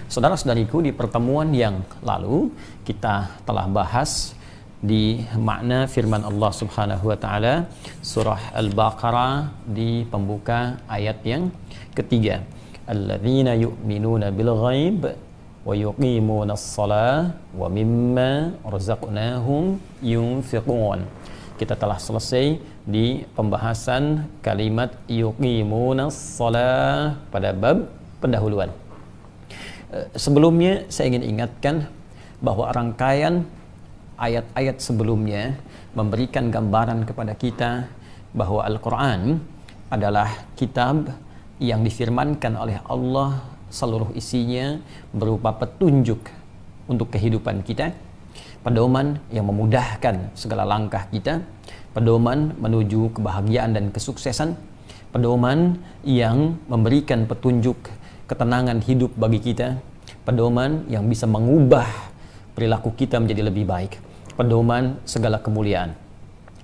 Saudara-saudariku, di pertemuan yang lalu kita telah bahas di makna firman Allah Subhanahu wa taala surah Al-Baqarah di pembuka ayat yang ketiga. Alladzina yu'minuna bil ghaib wa yuqimuna as-salah wa mimma razaqnahum yunfiqun. Kita telah selesai di pembahasan kalimat yuqimuna as-salah pada bab pendahuluan. Sebelumnya saya ingin ingatkan bahwa rangkaian ayat-ayat sebelumnya memberikan gambaran kepada kita bahwa Al-Quran adalah kitab yang difirmankan oleh Allah, seluruh isinya berupa petunjuk untuk kehidupan kita, pedoman yang memudahkan segala langkah kita, pedoman menuju kebahagiaan dan kesuksesan, pedoman yang memberikan petunjuk ketenangan hidup bagi kita, pedoman yang bisa mengubah perilaku kita menjadi lebih baik, pedoman segala kemuliaan.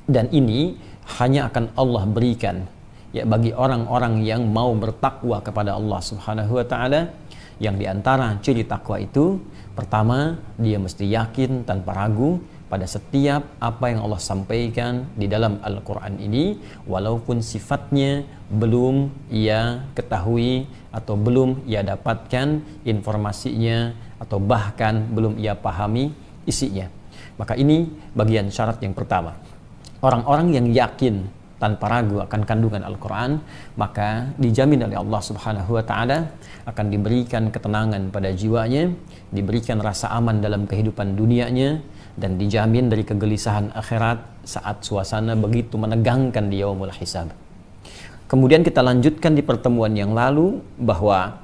Dan ini hanya akan Allah berikan ya bagi orang-orang yang mau bertakwa kepada Allah Subhanahu wa taala, yang diantara ciri takwa itu pertama, dia mesti yakin tanpa ragu pada setiap apa yang Allah sampaikan di dalam Al-Quran ini, walaupun sifatnya belum ia ketahui atau belum ia dapatkan informasinya atau bahkan belum ia pahami isinya. Maka ini bagian syarat yang pertama. Orang-orang yang yakin tanpa ragu akan kandungan Al-Quran, maka dijamin oleh Allah Subhanahu wa taala akan diberikan ketenangan pada jiwanya, diberikan rasa aman dalam kehidupan dunianya, dan dijamin dari kegelisahan akhirat saat suasana begitu menegangkan di yaumul hisab. Kemudian kita lanjutkan di pertemuan yang lalu bahwa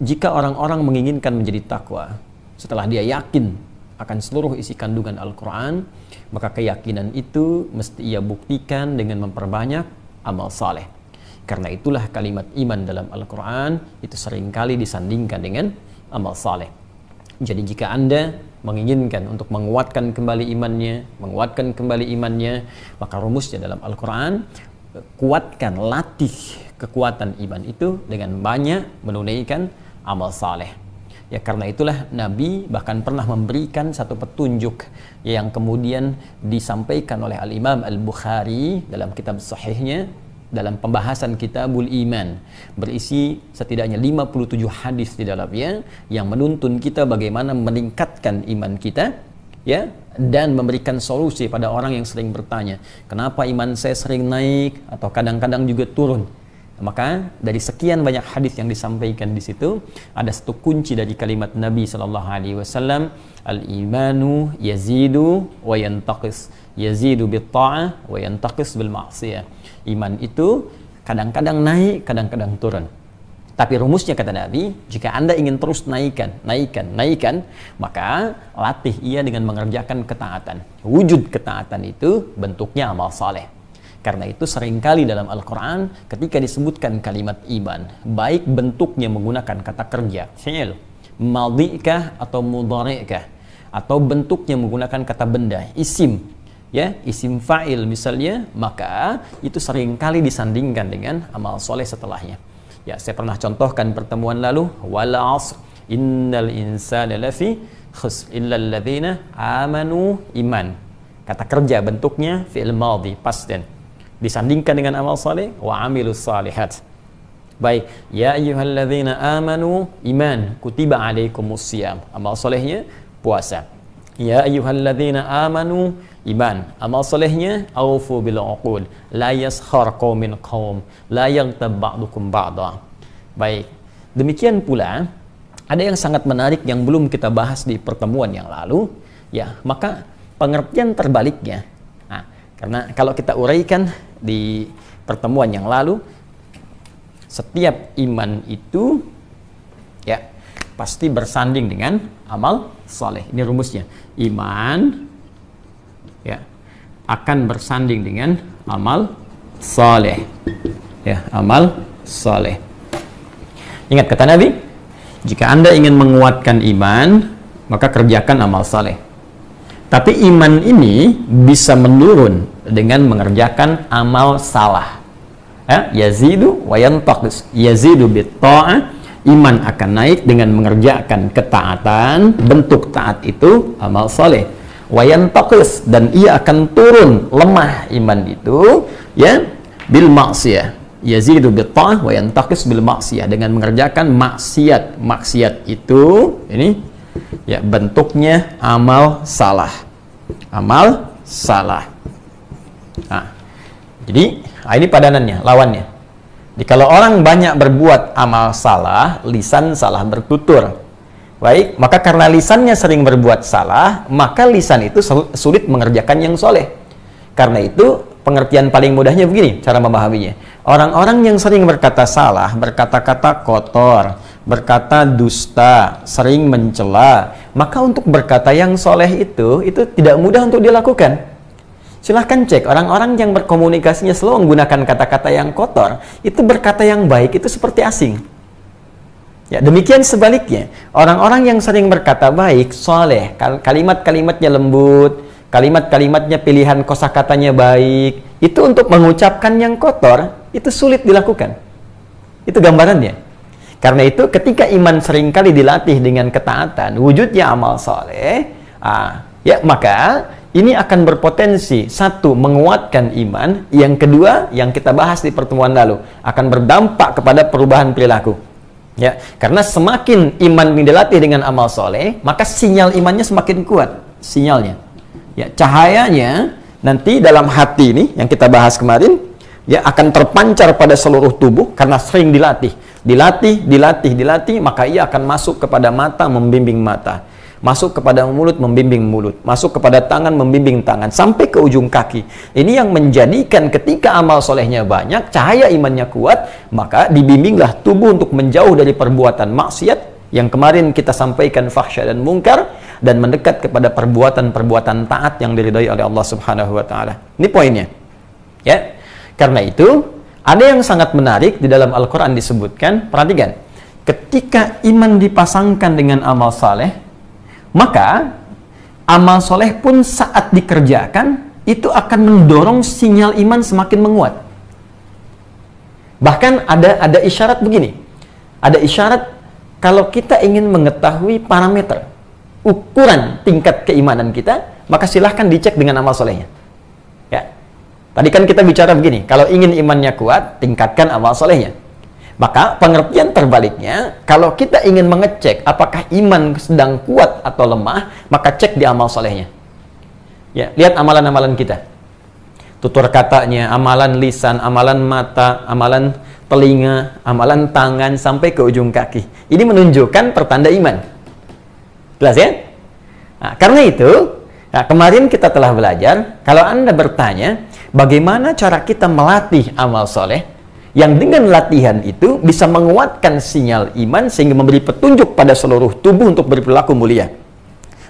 jika orang-orang menginginkan menjadi takwa setelah dia yakin akan seluruh isi kandungan Al-Quran, maka keyakinan itu mesti ia buktikan dengan memperbanyak amal saleh. Karena itulah kalimat iman dalam Al-Quran itu seringkali disandingkan dengan amal saleh. Jadi jika Anda menginginkan untuk menguatkan kembali imannya, maka rumusnya dalam Al-Quran, kuatkan, latih kekuatan iman itu dengan banyak menunaikan amal saleh. Ya, karena itulah Nabi bahkan pernah memberikan satu petunjuk yang kemudian disampaikan oleh Al-Imam Al-Bukhari dalam kitab sahihnya, dalam pembahasan Kitabul Iman, berisi setidaknya 57 hadis di dalamnya yang menuntun kita bagaimana meningkatkan iman kita, ya, dan memberikan solusi pada orang yang sering bertanya, kenapa iman saya sering naik atau kadang-kadang juga turun. Maka dari sekian banyak hadis yang disampaikan di situ, ada satu kunci dari kalimat Nabi sallallahu alaihi wasallam, al-imanu yazidu wa yantaqis, yazidu bit ta'ah wa yantaqis bil ma'siyah. Iman itu kadang-kadang naik, kadang-kadang turun. Tapi rumusnya kata Nabi, jika Anda ingin terus naikkan, maka latih ia dengan mengerjakan ketaatan. Wujud ketaatan itu bentuknya amal saleh. Karena itu seringkali dalam Al-Quran ketika disebutkan kalimat iman, baik bentuknya menggunakan kata kerja, fi'il, madhi'kah atau mudhari'kah, atau bentuknya menggunakan kata benda, isim, ya, isim fa'il misalnya, maka itu seringkali disandingkan dengan amal soleh setelahnya. Ya, saya pernah contohkan pertemuan lalu, wal 'asr innal insana lafi khusr illal ladzina amanu, iman. Kata kerja bentuknya fi'il madhi, past tense, disandingkan dengan amal saleh, wa amilus salihat. Baik, ya ayyuhalladzina amanu, iman, kutiba alaikumus syiyam, amal salehnya puasa. Ya ayyuhalladzina amanu, iman, amal salehnya aufu bil uqud, la yaskhar qaumin qaum, la yaghtab ba'dukum ba'dha. Baik, demikian pula ada yang sangat menarik yang belum kita bahas di pertemuan yang lalu, ya, maka pengertian terbaliknya. Nah, karena kalau kita uraikan di pertemuan yang lalu, setiap iman itu ya pasti bersanding dengan amal saleh. Ini rumusnya. Iman ya akan bersanding dengan amal saleh. Ya, amal saleh. Ingat kata Nabi, jika Anda ingin menguatkan iman, maka kerjakan amal saleh. Tapi iman ini bisa menurun dengan mengerjakan amal salah. Ya, yazidu wa yantaqis. Yazidu bit ta'ah, Iman akan naik dengan mengerjakan ketaatan, bentuk taat itu amal soleh. Wayantaqis, dan ia akan turun lemah iman itu, ya, bil maksiyah. Yazidu bil ta'ah wa yantaqis bil maksiyah, dengan mengerjakan maksiat. Maksiat itu ini ya bentuknya amal salah. Amal salah. Nah, jadi ini padanannya, lawannya. Jadi kalau orang banyak berbuat amal salah, lisan salah bertutur. Baik, maka karena lisannya sering berbuat salah, maka lisan itu sulit mengerjakan yang soleh. Karena itu, pengertian paling mudahnya begini, cara memahaminya. Orang-orang yang sering berkata salah, berkata-kata kotor, berkata dusta, sering mencela, maka untuk berkata yang soleh itu tidak mudah untuk dilakukan. Silahkan cek, orang-orang yang berkomunikasinya selalu menggunakan kata-kata yang kotor, itu berkata yang baik itu seperti asing. Ya, demikian sebaliknya, orang-orang yang sering berkata baik, soleh, kalimat-kalimatnya lembut, kalimat-kalimatnya pilihan kosakatanya baik, itu untuk mengucapkan yang kotor, itu sulit dilakukan. Itu gambarannya. Karena itu, ketika iman seringkali dilatih dengan ketaatan, wujudnya amal soleh, ya maka ini akan berpotensi, satu, menguatkan iman, yang kedua, yang kita bahas di pertemuan lalu, akan berdampak kepada perubahan perilaku. Ya, karena semakin iman dilatih dengan amal soleh, maka sinyal imannya semakin kuat, sinyalnya. Ya, cahayanya nanti dalam hati ini, yang kita bahas kemarin, ya akan terpancar pada seluruh tubuh, karena sering dilatih. Dilatih, maka ia akan masuk kepada mata, membimbing mata. Masuk kepada mulut, membimbing mulut. Masuk kepada tangan, membimbing tangan. Sampai ke ujung kaki. Ini yang menjadikan ketika amal solehnya banyak, cahaya imannya kuat, maka dibimbinglah tubuh untuk menjauh dari perbuatan maksiat, yang kemarin kita sampaikan fahsya dan mungkar, dan mendekat kepada perbuatan-perbuatan taat yang diridhai oleh Allah Subhanahu wa Ta'ala. Ini poinnya. Ya. Karena itu, ada yang sangat menarik di dalam Al-Quran disebutkan, perhatikan, ketika iman dipasangkan dengan amal saleh, maka amal soleh pun saat dikerjakan itu akan mendorong sinyal iman semakin menguat. Bahkan ada isyarat begini. Ada isyarat kalau kita ingin mengetahui parameter, ukuran tingkat keimanan kita, maka silahkan dicek dengan amal solehnya. Ya. Tadi kan kita bicara begini, kalau ingin imannya kuat, tingkatkan amal solehnya. Maka pengertian terbaliknya, kalau kita ingin mengecek apakah iman sedang kuat atau lemah, maka cek di amal solehnya. Ya, lihat amalan-amalan kita. Tutur katanya, amalan lisan, amalan mata, amalan telinga, amalan tangan, sampai ke ujung kaki. Ini menunjukkan pertanda iman. Jelas ya? Nah, karena itu, kemarin kita telah belajar, kalau Anda bertanya, bagaimana cara kita melatih amal soleh, yang dengan latihan itu bisa menguatkan sinyal iman sehingga memberi petunjuk pada seluruh tubuh untuk berperilaku mulia.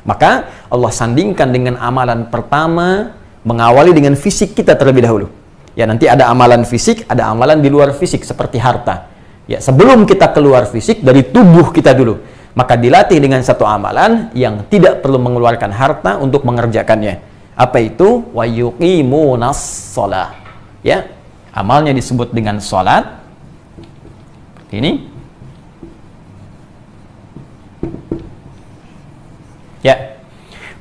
Maka Allah sandingkan dengan amalan pertama, mengawali dengan fisik kita terlebih dahulu. Ya, nanti ada amalan fisik, ada amalan di luar fisik seperti harta. Ya, sebelum kita keluar fisik, dari tubuh kita dulu. Maka dilatih dengan satu amalan yang tidak perlu mengeluarkan harta untuk mengerjakannya. Apa itu? Wa yuqimunas shalah. Ya, amalnya disebut dengan sholat. Ini. Ya.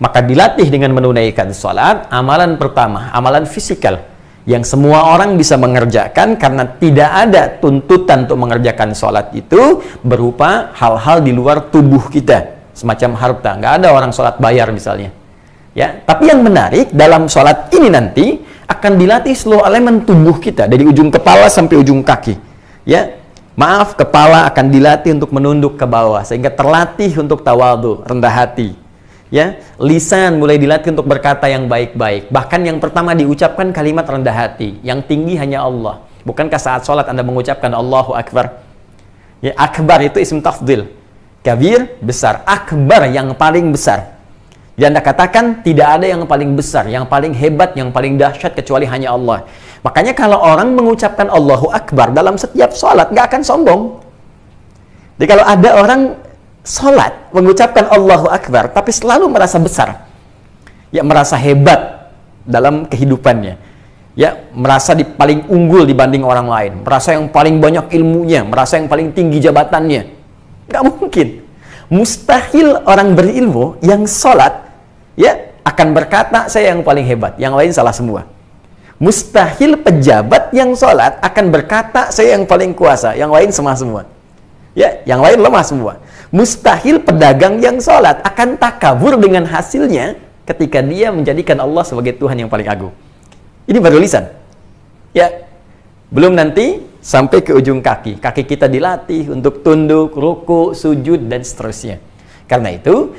Maka dilatih dengan menunaikan sholat. Amalan pertama, amalan fisikal, yang semua orang bisa mengerjakan, karena tidak ada tuntutan untuk mengerjakan sholat itu berupa hal-hal di luar tubuh kita, semacam harta. Nggak ada orang sholat bayar misalnya. Ya. Tapi yang menarik, dalam sholat ini nanti akan dilatih seluruh elemen tubuh kita, dari ujung kepala sampai ujung kaki. Ya, maaf, kepala akan dilatih untuk menunduk ke bawah sehingga terlatih untuk tawadhu, rendah hati. Ya, lisan mulai dilatih untuk berkata yang baik-baik. Bahkan yang pertama diucapkan kalimat rendah hati, yang tinggi hanya Allah. Bukankah saat sholat Anda mengucapkan Allahu Akbar? Ya, akbar itu isim tafdil. Kabir, besar. Akbar, yang paling besar. Dan Anda katakan tidak ada yang paling besar, yang paling hebat, yang paling dahsyat kecuali hanya Allah. Makanya kalau orang mengucapkan Allahu Akbar dalam setiap sholat, nggak akan sombong. Jadi kalau ada orang sholat mengucapkan Allahu Akbar, tapi selalu merasa besar, ya merasa hebat dalam kehidupannya, ya merasa paling unggul dibanding orang lain, merasa yang paling banyak ilmunya, merasa yang paling tinggi jabatannya, Nggak mungkin. Mustahil orang berilmu yang sholat ya akan berkata saya yang paling hebat, yang lain salah semua. Mustahil pejabat yang sholat akan berkata saya yang paling kuasa, yang lain semua. Ya, yang lain lemah semua. Mustahil pedagang yang sholat akan takabur dengan hasilnya ketika dia menjadikan Allah sebagai Tuhan yang paling agung. Ini baru lisan. Ya, belum nanti sampai ke ujung kaki. Kaki kita dilatih untuk tunduk, ruku, sujud, dan seterusnya. Karena itu,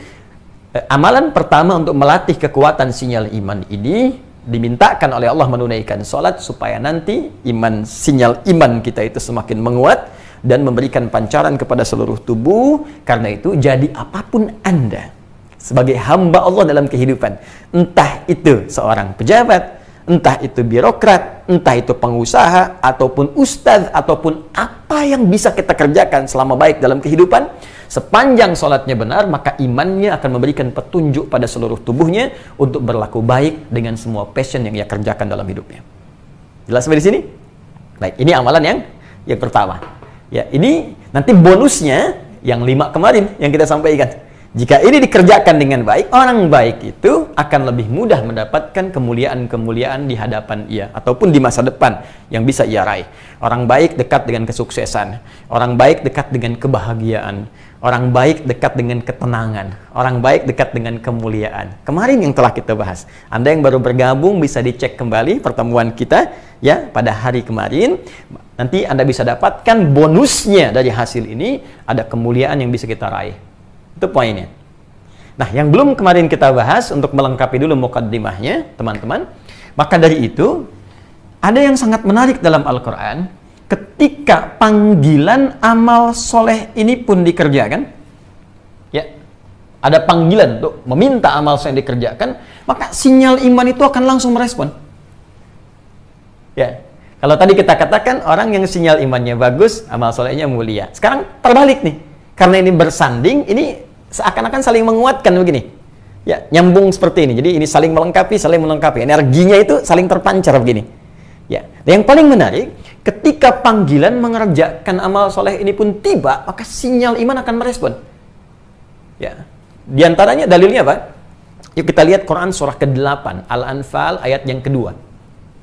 amalan pertama untuk melatih kekuatan sinyal iman ini dimintakan oleh Allah menunaikan sholat supaya nanti sinyal iman kita itu semakin menguat dan memberikan pancaran kepada seluruh tubuh. Karena itu, jadi apapun Anda sebagai hamba Allah dalam kehidupan, entah itu seorang pejabat, entah itu birokrat, entah itu pengusaha, ataupun ustadz, ataupun apa yang bisa kita kerjakan selama baik dalam kehidupan, sepanjang sholatnya benar, maka imannya akan memberikan petunjuk pada seluruh tubuhnya untuk berlaku baik dengan semua passion yang ia kerjakan dalam hidupnya. Jelas sampai di sini? Baik, ini amalan yang pertama. Ya, ini nanti bonusnya yang 5 kemarin yang kita sampaikan. Jika ini dikerjakan dengan baik, orang baik itu akan lebih mudah mendapatkan kemuliaan-kemuliaan di hadapan ia ataupun di masa depan yang bisa ia raih. Orang baik dekat dengan kesuksesan, orang baik dekat dengan kebahagiaan, orang baik dekat dengan ketenangan, orang baik dekat dengan kemuliaan. Kemarin yang telah kita bahas. Anda yang baru bergabung bisa dicek kembali pertemuan kita ya pada hari kemarin. Nanti Anda bisa dapatkan bonusnya dari hasil ini, ada kemuliaan yang bisa kita raih. Itu poinnya. Nah, yang belum kemarin kita bahas untuk melengkapi dulu mukaddimahnya, teman-teman. Maka dari itu, ada yang sangat menarik dalam Al-Quran. Ketika panggilan amal soleh ini pun dikerjakan, ya, ada panggilan untuk meminta amal soleh dikerjakan, maka sinyal iman itu akan langsung merespon. Ya, kalau tadi kita katakan orang yang sinyal imannya bagus, amal solehnya mulia. Sekarang terbalik nih. Karena ini bersanding, ini seakan-akan saling menguatkan begini. Ya, nyambung seperti ini. Jadi ini saling melengkapi. Energinya itu saling terpancar begini. Ya, dan yang paling menarik, ketika panggilan mengerjakan amal soleh ini pun tiba, maka sinyal iman akan merespon. Ya, di antaranya dalilnya apa? Yuk kita lihat Quran surah ke-8, Al-Anfal ayat yang kedua.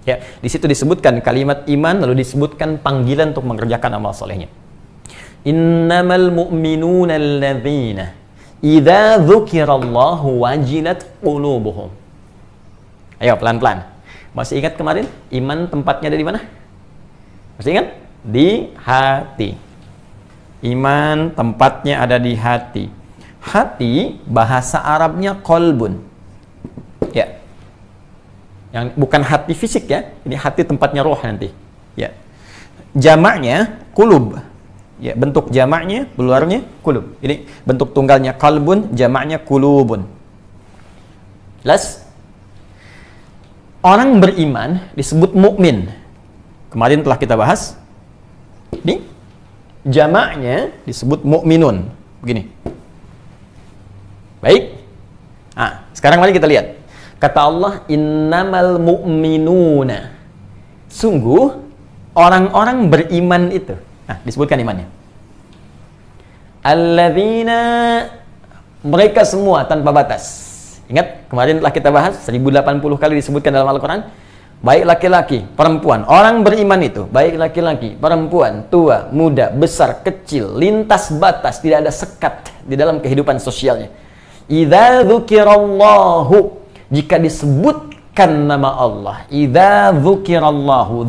Ya, di situ disebutkan kalimat iman, lalu disebutkan panggilan untuk mengerjakan amal solehnya. Innamal mu'minuna alladzina idza dzukirallahu wajilat qulubuhum. Ayo pelan-pelan. Masih ingat kemarin iman tempatnya ada di mana? Masih ingat? Di hati. Iman tempatnya ada di hati. Hati bahasa Arabnya qalbun. Ya. Yang bukan hati fisik ya. Ini hati tempatnya roh nanti. Ya. Jamaknya qulub. Ya, bentuk jamaknya, keluarnya kulub. Ini bentuk tunggalnya kalbun, jamaknya kulubun. Jelas? Orang beriman disebut mukmin. Kemarin telah kita bahas. Ini jamaknya disebut mukminun. Begini. Baik. Nah, sekarang mari kita lihat. Kata Allah, innamal mu'minuna. Sungguh orang-orang beriman itu. Nah, disebutkan imannya. Alladzina, mereka semua tanpa batas. Ingat, kemarin telah kita bahas 1080 kali disebutkan dalam Al-Quran. Baik laki-laki, perempuan. Orang beriman itu, baik laki-laki, perempuan, tua, muda, besar, kecil, lintas batas, tidak ada sekat di dalam kehidupan sosialnya. Idza dzukirallahu, jika disebutkan nama Allah. Idza dzukirallahu,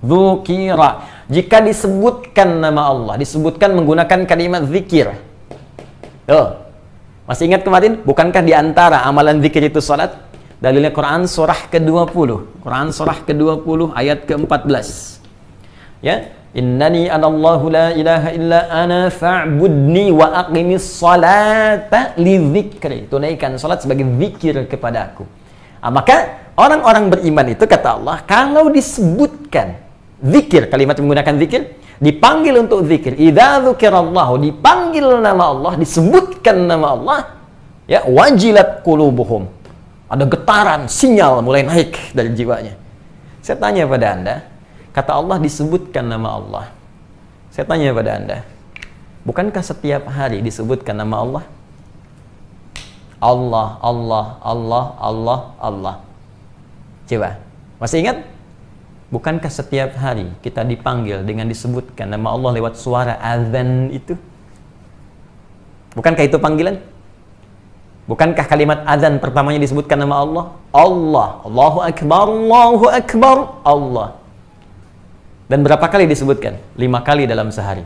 dzukira, jika disebutkan nama Allah, disebutkan menggunakan kalimat zikir. Tuh, masih ingat kemarin? Bukankah di antara amalan zikir itu salat? Dalilnya Quran surah ke-20. Quran surah ke-20 ayat ke-14. Ya, innani anallahu la ilaha illa ana fa'budni wa aqimis salata li dzikri. Tunaikan salat sebagai zikir kepada aku. Nah, maka orang-orang beriman itu kata Allah, kalau disebutkan zikir, kalimat menggunakan zikir, dipanggil untuk zikir. Idza dzukirallahu, dipanggil nama Allah, disebutkan nama Allah, ya, wajilat qulubuhum. Ada getaran, sinyal mulai naik dari jiwanya. Saya tanya pada Anda, kata Allah disebutkan nama Allah. Saya Saya tanya pada Anda, bukankah setiap hari disebutkan nama Allah? Allah, Allah, Allah, Allah, Allah. Coba, masih ingat? Bukankah setiap hari kita dipanggil dengan disebutkan nama Allah lewat suara azan itu? Bukankah itu panggilan? Bukankah kalimat azan pertamanya disebutkan nama Allah? Allah, Allahu Akbar, Allahu Akbar, Allah. Dan berapa kali disebutkan? 5 kali dalam sehari.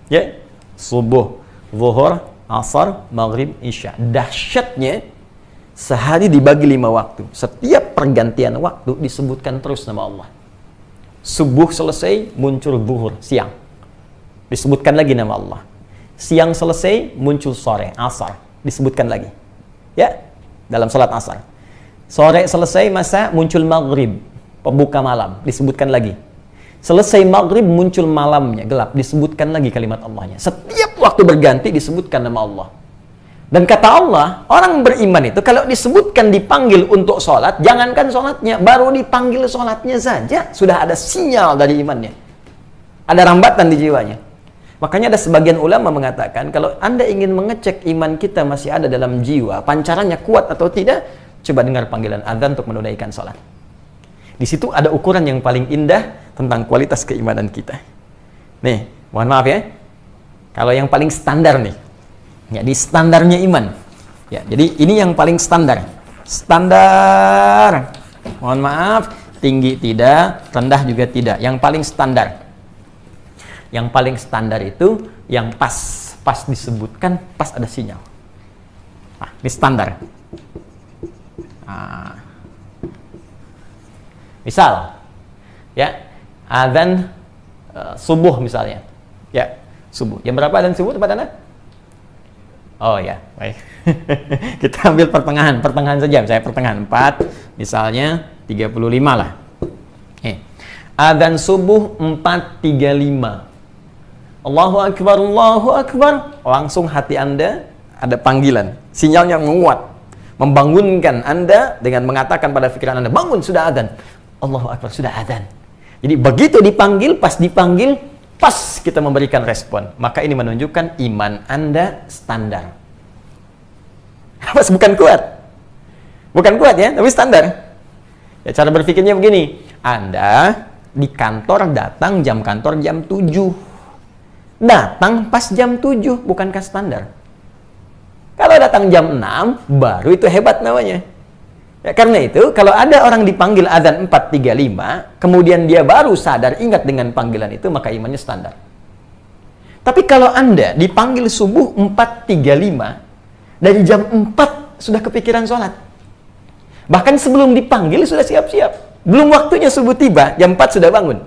Ya, subuh, zuhur, asar, maghrib, isya. Dahsyatnya, sehari dibagi 5 waktu. Setiap pergantian waktu disebutkan terus nama Allah. Subuh selesai, muncul zuhur, siang. Disebutkan lagi nama Allah. Siang selesai, muncul sore, asar. Disebutkan lagi. Ya, dalam salat asar. Sore selesai, masa muncul maghrib, pembuka malam. Disebutkan lagi. Selesai maghrib, muncul malamnya, gelap. Disebutkan lagi kalimat Allahnya. Setiap waktu berganti disebutkan nama Allah. Dan kata Allah, orang beriman itu kalau disebutkan dipanggil untuk sholat, jangankan sholatnya, baru dipanggil sholatnya saja, sudah ada sinyal dari imannya. Ada rambatan di jiwanya. Makanya ada sebagian ulama mengatakan, kalau Anda ingin mengecek iman kita masih ada dalam jiwa, pancarannya kuat atau tidak, coba dengar panggilan azan untuk menunaikan sholat. Di situ ada ukuran yang paling indah tentang kualitas keimanan kita. Nih, mohon maaf ya. Kalau yang paling standar nih, ya di standarnya iman. Ya, jadi ini yang paling standar. Standar. Mohon maaf, tinggi tidak, rendah juga tidak. Yang paling standar. Yang paling standar itu yang pas disebutkan, pas ada sinyal. Nah, ini standar. Nah. Misal, ya, azan subuh misalnya. Ya, subuh. Jam berapa azan subuh tempat Anda? Oh ya, baik. Kita ambil pertengahan saja. Saya pertengahan 4, misalnya 35 lah. Azan subuh 4.35. Allahu Akbar, Allahu Akbar. Langsung hati Anda ada panggilan. Sinyalnya menguat. Membangunkan Anda dengan mengatakan pada pikiran Anda, bangun, sudah azan. Allahu Akbar, sudah azan. Jadi begitu dipanggil, pas kita memberikan respon. Maka ini menunjukkan iman Anda standar. Bukan kuat. Bukan kuat ya, tapi standar. Ya, cara berpikirnya begini. Anda di kantor datang jam kantor jam 7. Datang pas jam 7, bukankah standar? Kalau datang jam 6, baru itu hebat namanya. Ya, karena itu, kalau ada orang dipanggil azan 4.35, kemudian dia baru sadar ingat dengan panggilan itu, maka imannya standar. Tapi kalau Anda dipanggil subuh 4.35, dari jam 4 sudah kepikiran sholat. Bahkan sebelum dipanggil sudah siap-siap. Belum waktunya subuh tiba, jam 4 sudah bangun.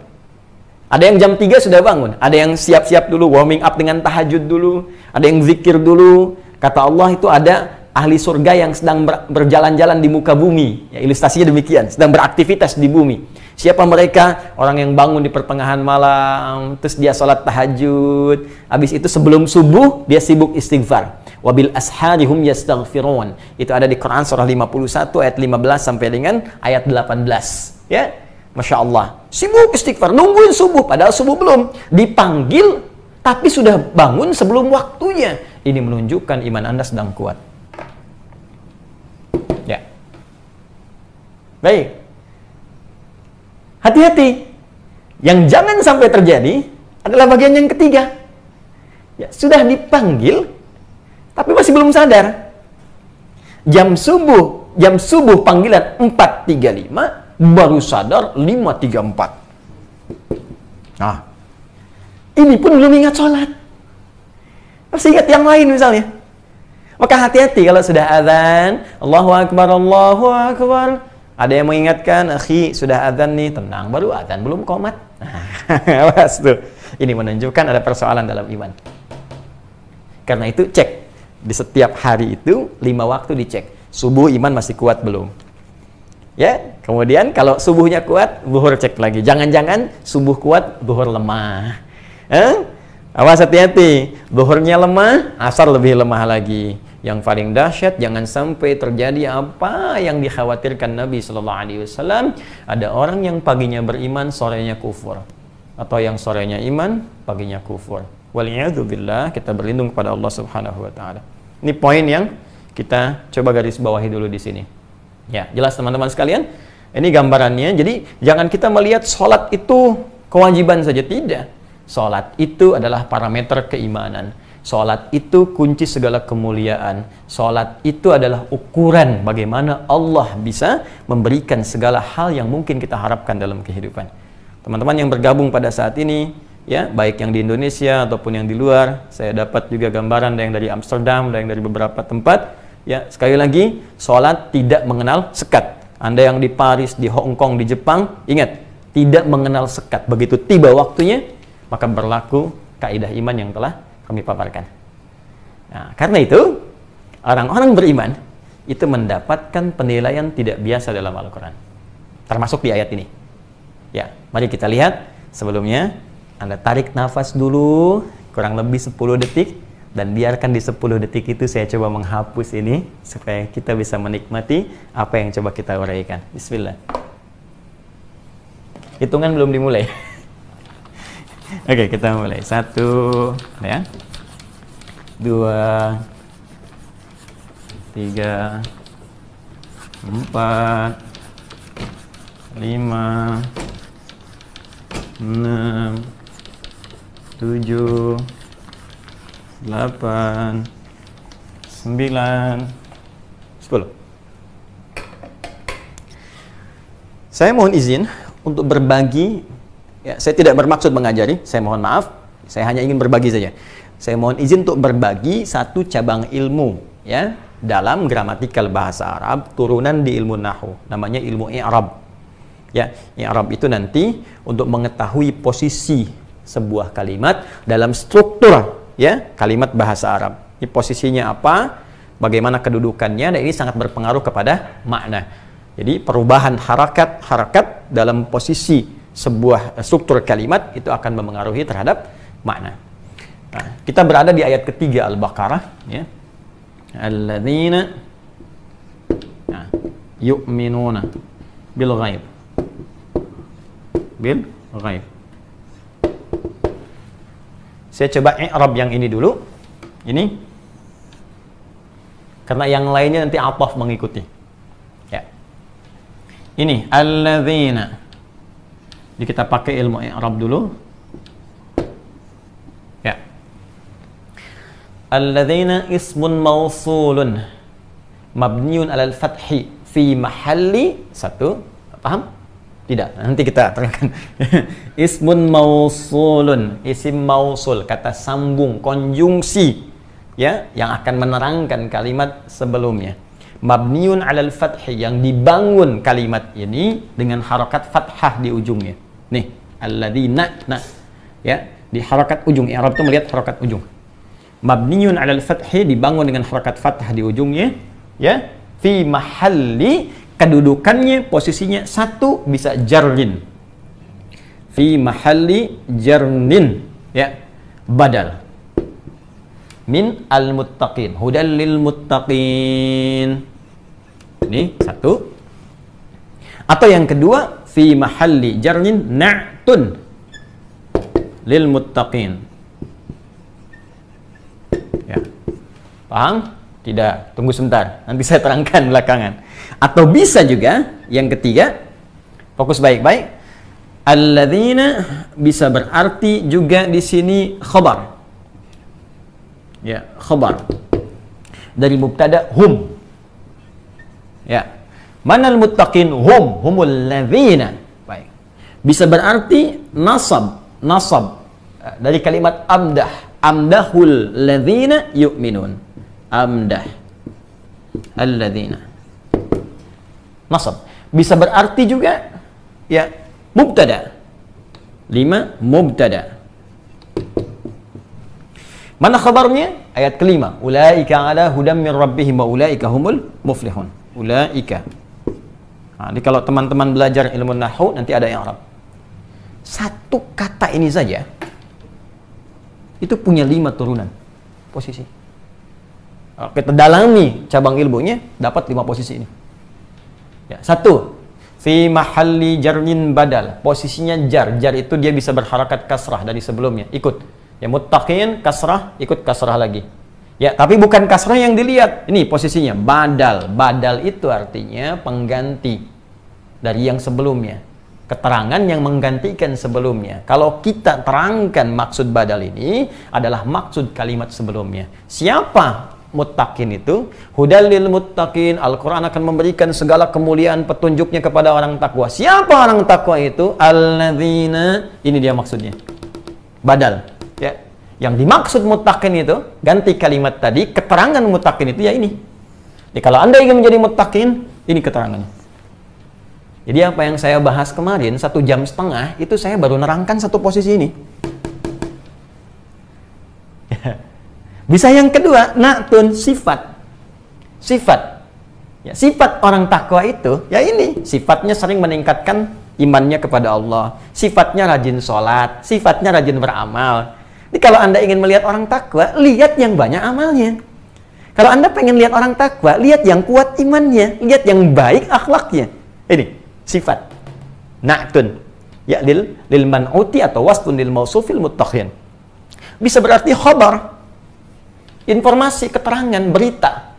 Ada yang jam 3 sudah bangun. Ada yang siap-siap dulu, warming up dengan tahajud dulu. Ada yang zikir dulu. Kata Allah itu ada ahli surga yang sedang berjalan-jalan di muka bumi. Ya, ilustrasinya demikian, sedang beraktivitas di bumi. Siapa mereka? Orang yang bangun di pertengahan malam, terus dia sholat tahajud. Habis itu sebelum subuh, dia sibuk istighfar. Wabil asharihum yastaghfirun. Itu ada di Quran surah 51 ayat 15 sampai dengan ayat 18. Ya, Masya Allah. Sibuk istighfar, nungguin subuh, padahal subuh belum. Dipanggil, tapi sudah bangun sebelum waktunya. Ini menunjukkan iman Anda sedang kuat. Ya. Baik. Hati-hati. Yang jangan sampai terjadi adalah bagian yang ketiga. Ya, sudah dipanggil, tapi masih belum sadar. Jam subuh panggilan 4.35, baru sadar 5.34. Nah, ini pun belum ingat sholat. Masih ingat yang lain misalnya. Maka hati-hati kalau sudah azan, Allahu Akbar, Allahu Akbar. Ada yang mengingatkan, akhi sudah azan nih, tenang, baru azan, belum qomat. Awas tuh. Ini menunjukkan ada persoalan dalam iman. Karena itu cek. Di setiap hari itu 5 waktu dicek. Subuh iman masih kuat belum? Ya, kemudian kalau subuhnya kuat, zuhur cek lagi. Jangan-jangan subuh kuat, zuhur lemah. Awas, hati-hati. Zuhurnya lemah, asar lebih lemah lagi. Yang paling dahsyat, jangan sampai terjadi apa yang dikhawatirkan Nabi SAW. Ada orang yang paginya beriman, sorenya kufur. atau yang sorenya iman, paginya kufur. Waliyadzubillah, kita berlindung kepada Allah Subhanahu wa taala. Ini poin yang kita coba garis bawahi dulu di sini. Ya, jelas teman-teman sekalian? Ini gambarannya. Jadi jangan kita melihat sholat itu kewajiban saja, tidak. Sholat itu adalah parameter keimanan. Sholat itu kunci segala kemuliaan. Sholat itu adalah ukuran bagaimana Allah bisa memberikan segala hal yang mungkin kita harapkan dalam kehidupan. Teman-teman yang bergabung pada saat ini, ya, baik yang di Indonesia ataupun yang di luar, saya dapat juga gambaran ada yang dari Amsterdam, ada yang dari beberapa tempat. Ya, sekali lagi, sholat tidak mengenal sekat. Anda yang di Paris, di Hong Kong, di Jepang, ingat, tidak mengenal sekat. Begitu tiba waktunya, maka berlaku kaidah iman yang telah kami paparkan. Nah, karena itu, orang-orang beriman itu mendapatkan penilaian tidak biasa dalam Al-Quran. Termasuk di ayat ini. Ya, mari kita lihat. Sebelumnya, Anda tarik nafas dulu, kurang lebih 10 detik. Dan biarkan di 10 detik itu saya coba menghapus ini supaya kita bisa menikmati apa yang coba kita uraikan. Bismillah. Hitungan belum dimulai. Oke, kita mulai. 1, ya. 2, 3, 4, 5, 6, 7, 8, 9, 10. Saya mohon izin untuk berbagi, ya, saya tidak bermaksud mengajari, saya mohon maaf, saya hanya ingin berbagi saja. Saya mohon izin untuk berbagi satu cabang ilmu, ya, dalam gramatikal bahasa Arab, turunan di ilmu Nahwu, namanya ilmu i'rab. Ya, i'rab itu nanti untuk mengetahui posisi sebuah kalimat dalam struktur, ya, kalimat bahasa Arab. Ini posisinya apa, bagaimana kedudukannya, dan ini sangat berpengaruh kepada makna. Jadi perubahan harakat dalam posisi sebuah struktur kalimat itu akan memengaruhi terhadap makna. Nah, kita berada di ayat ketiga Al-Baqarah, ya. Alladzina yu'minuna bil ghaib. Bil ghaib. Saya coba i'rab yang ini dulu. Ini. Karena yang lainnya nanti athaf mengikuti. Ya. Ini alladzina. Jadi kita pakai ilmu i'rab dulu. Ya. Alladzina ismun mausulun mabniun 'alal fathi fi mahalli satu. Paham? Tidak, nanti kita terangkan. Ismun mausulun, isim mausul, kata sambung, konjungsi, ya, yang akan menerangkan kalimat sebelumnya. Mabniun 'alal fathi, yang dibangun kalimat ini dengan harakat fathah di ujungnya. Nih, alladzina, nah, ya, di harakat ujung. I'rab itu melihat harakat ujung. Mabniun 'alal fathi, dibangun dengan harakat fathah di ujungnya, ya, fi mahalli, kedudukannya, posisinya satu, bisa jarrin, fi mahalli jarnin, ya, badal min al-muttaqin, hudal lil muttaqin. Ini satu. Atau yang kedua, fi mahalli jarnin na'tun lil muttaqin. Ya, paham? Tidak, tunggu sebentar, nanti saya terangkan belakangan. Atau bisa juga yang ketiga, fokus baik-baik. Alladzina bisa berarti juga di sini khabar. Ya, khabar. Dari mubtada hum. Ya. Manal muttaqin hum, humul ladzina. Baik. Bisa berarti nasab, dari kalimat amdah, amdahul ladzina yu'minun. Amdah alladzina. Nasab. Bisa berarti juga, ya, mubtada. 5, mubtada. Mana khabarnya? Ayat kelima. Ulaika ala hudam min rabbihim wa ulaika humul muflihun. Ulaika. Nah, jadi kalau teman-teman belajar ilmu nahwu nanti ada yang Arab. Satu kata ini saja itu punya 5 turunan posisi. Kita dalami cabang ilmunya, dapat 5 posisi ini. Ya, 1, Fi mahalli jarrin badal. Posisinya jar. Jar itu dia bisa berharakat kasrah dari sebelumnya. Ikut. Ya muttaqin kasrah, ikut kasrah lagi. Ya, tapi bukan kasrah yang dilihat. Ini posisinya badal. Badal itu artinya pengganti dari yang sebelumnya. Keterangan yang menggantikan sebelumnya. Kalau kita terangkan maksud badal ini adalah maksud kalimat sebelumnya. Siapa muttaqin itu? Hudal lil muttaqin. Al-Quran akan memberikan segala kemuliaan petunjuknya kepada orang takwa. Siapa orang takwa itu? Alladzina. Ini dia maksudnya. Badal. Ya. Yang dimaksud muttaqin itu, ganti kalimat tadi, keterangan muttaqin itu ya ini. Jadi kalau Anda ingin menjadi muttaqin, ini keterangannya. Jadi apa yang saya bahas kemarin, 1,5 jam, itu saya baru nerangkan satu posisi ini. Bisa yang kedua, na'tun, sifat. Sifat. Ya, sifat orang takwa itu, ya ini. Sifatnya sering meningkatkan imannya kepada Allah. Sifatnya rajin sholat. Sifatnya rajin beramal. Jadi kalau Anda ingin melihat orang takwa, lihat yang banyak amalnya. Kalau Anda pengen lihat orang takwa, lihat yang kuat imannya. Lihat yang baik akhlaknya. Ini, sifat. Na'tun. Ya, lil man'uti atau wasfun lil mausufil muttaqin. Bisa berarti khabar. Informasi, keterangan, berita.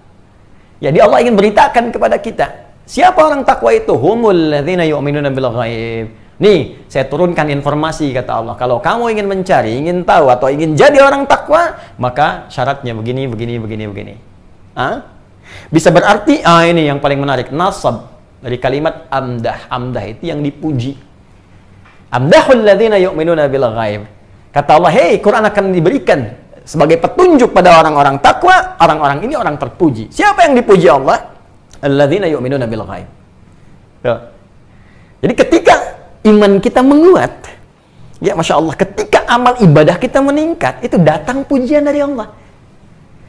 Jadi Allah ingin beritakan kepada kita. Siapa orang takwa itu? Humul ladzina yu'minuna bil ghaib. Nih, saya turunkan informasi kata Allah. Kalau kamu ingin mencari, ingin tahu atau ingin jadi orang takwa, maka syaratnya begini, begini, begini, begini. Bisa berarti, ini yang paling menarik, nasab dari kalimat amdah. Amdah itu yang dipuji. Amdahul ladzina yu'minuna bil ghaib. Kata Allah, hey, Quran akan diberikan sebagai petunjuk pada orang-orang takwa, orang-orang ini orang terpuji. Siapa yang dipuji Allah? Alladzina yu'minuna bil ghaib. Jadi ketika iman kita menguat, ya Masya Allah, ketika amal ibadah kita meningkat, itu datang pujian dari Allah.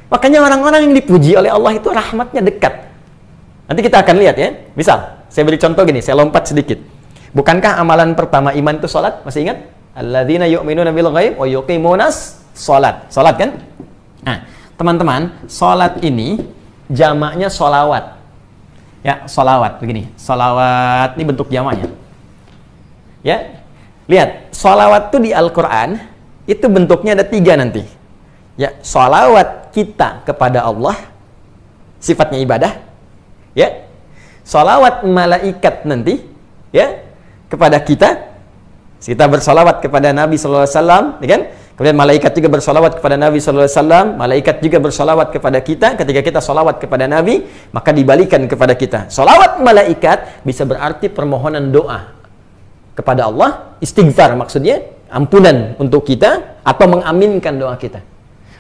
Makanya orang-orang yang dipuji oleh Allah itu rahmatnya dekat. Nanti kita akan lihat ya. Misal, saya beri contoh gini, saya lompat sedikit. Bukankah amalan pertama iman itu sholat? Masih ingat? Alladzina yu'minuna bil ghaib wa yuqimunas sholat. Sholat kan? Nah, teman-teman, sholat ini jamaknya sholawat. Ya, sholawat begini. Sholawat ini bentuk jamaknya. Ya, lihat, sholawat itu di Al-Quran itu bentuknya ada 3 nanti. Ya, sholawat kita kepada Allah, sifatnya ibadah. Ya, sholawat malaikat nanti, ya, kepada kita. Kita bersolawat kepada Nabi Sallallahu Alaihi Wasallam, ya kan? Kemudian malaikat juga bersolawat kepada Nabi Sallallahu Alaihi Wasallam. Malaikat juga bersolawat kepada kita. Ketika kita solawat kepada Nabi, maka dibalikan kepada kita. Solawat malaikat bisa berarti permohonan doa kepada Allah, istighfar maksudnya, ampunan untuk kita, atau mengaminkan doa kita.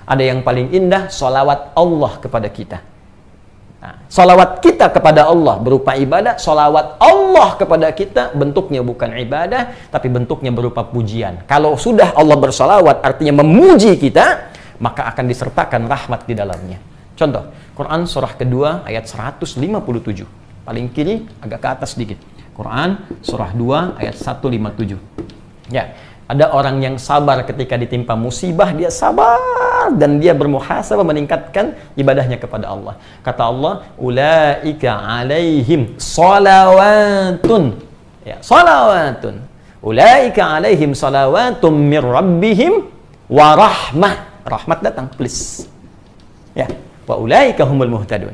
Ada yang paling indah, solawat Allah kepada kita. Nah, solawat kita kepada Allah berupa ibadah, solawat Allah kepada kita bentuknya bukan ibadah, tapi bentuknya berupa pujian. Kalau sudah Allah bersolawat, artinya memuji kita, maka akan disertakan rahmat di dalamnya. Contoh, Quran surah kedua ayat 157. Paling kiri, agak ke atas sedikit. Quran surah 2 ayat 157. Ya, ada orang yang sabar ketika ditimpa musibah, dia sabar dan dia bermuhasabah meningkatkan ibadahnya kepada Allah. Kata Allah, ulaika alaihim salawatun. Ya, salawatun. Ulaika alaihim salawatun mir rabbihim wa rahmah. Rahmat datang, please. Ya, wa ulaika humul muhtadun.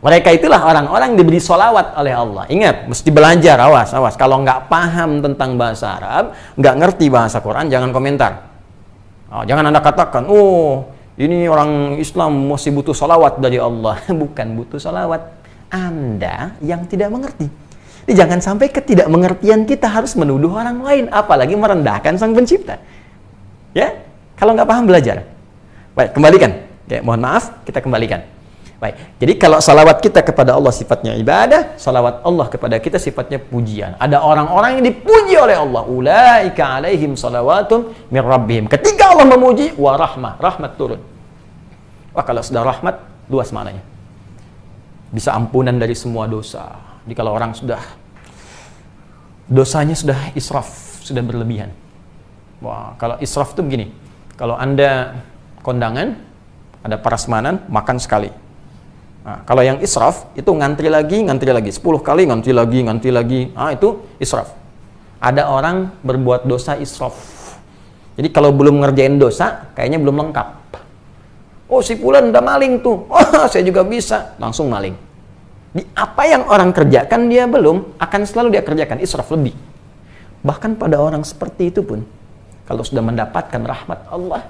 Mereka itulah orang-orang yang diberi sholawat oleh Allah. Ingat, mesti belajar, awas. Kalau nggak paham tentang bahasa Arab, nggak ngerti bahasa Quran, jangan komentar. Jangan Anda katakan, oh ini orang Islam masih butuh sholawat dari Allah. Bukan butuh sholawat. Anda yang tidak mengerti. Jadi jangan sampai ketidakmengertian kita harus menuduh orang lain, apalagi merendahkan Sang Pencipta. Ya, kalau nggak paham belajar. Baik, kembalikan. Ya, mohon maaf, kita kembalikan. Baik, jadi kalau salawat kita kepada Allah sifatnya ibadah, salawat Allah kepada kita sifatnya pujian. Ada orang-orang yang dipuji oleh Allah. Ulaika alaihim salawatun min rabbihim. Ketika Allah memuji, wa rahmah, rahmat turun. Wah, kalau sudah rahmat, luas maknanya. Bisa ampunan dari semua dosa. Jadi kalau orang sudah dosanya sudah israf, sudah berlebihan. Wah, kalau israf itu begini. Kalau Anda kondangan, ada prasmanan, makan sekali. Nah, kalau yang israf itu ngantri lagi, 10 kali ngantri lagi. Itu israf. Ada orang berbuat dosa israf. Jadi kalau belum ngerjain dosa, kayaknya belum lengkap. Oh, si fulan udah maling tuh. Oh, saya juga bisa. Langsung maling. Di apa yang orang kerjakan dia belum, akan selalu dia kerjakan israf lebih. Bahkan pada orang seperti itu pun, kalau sudah mendapatkan rahmat Allah,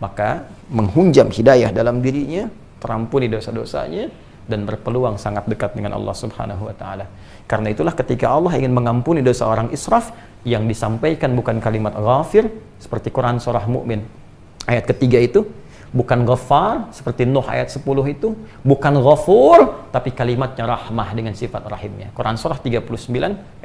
maka menghunjam hidayah dalam dirinya, terampuni dosa-dosanya, dan berpeluang sangat dekat dengan Allah Subhanahu wa Ta'ala. Karena itulah ketika Allah ingin mengampuni dosa orang israf, yang disampaikan bukan kalimat ghafir seperti Quran surah Mu'min ayat ketiga itu, bukan ghafar seperti Nuh ayat 10 itu, bukan ghafur tapi kalimatnya rahmah dengan sifat rahimnya. Quran surah 39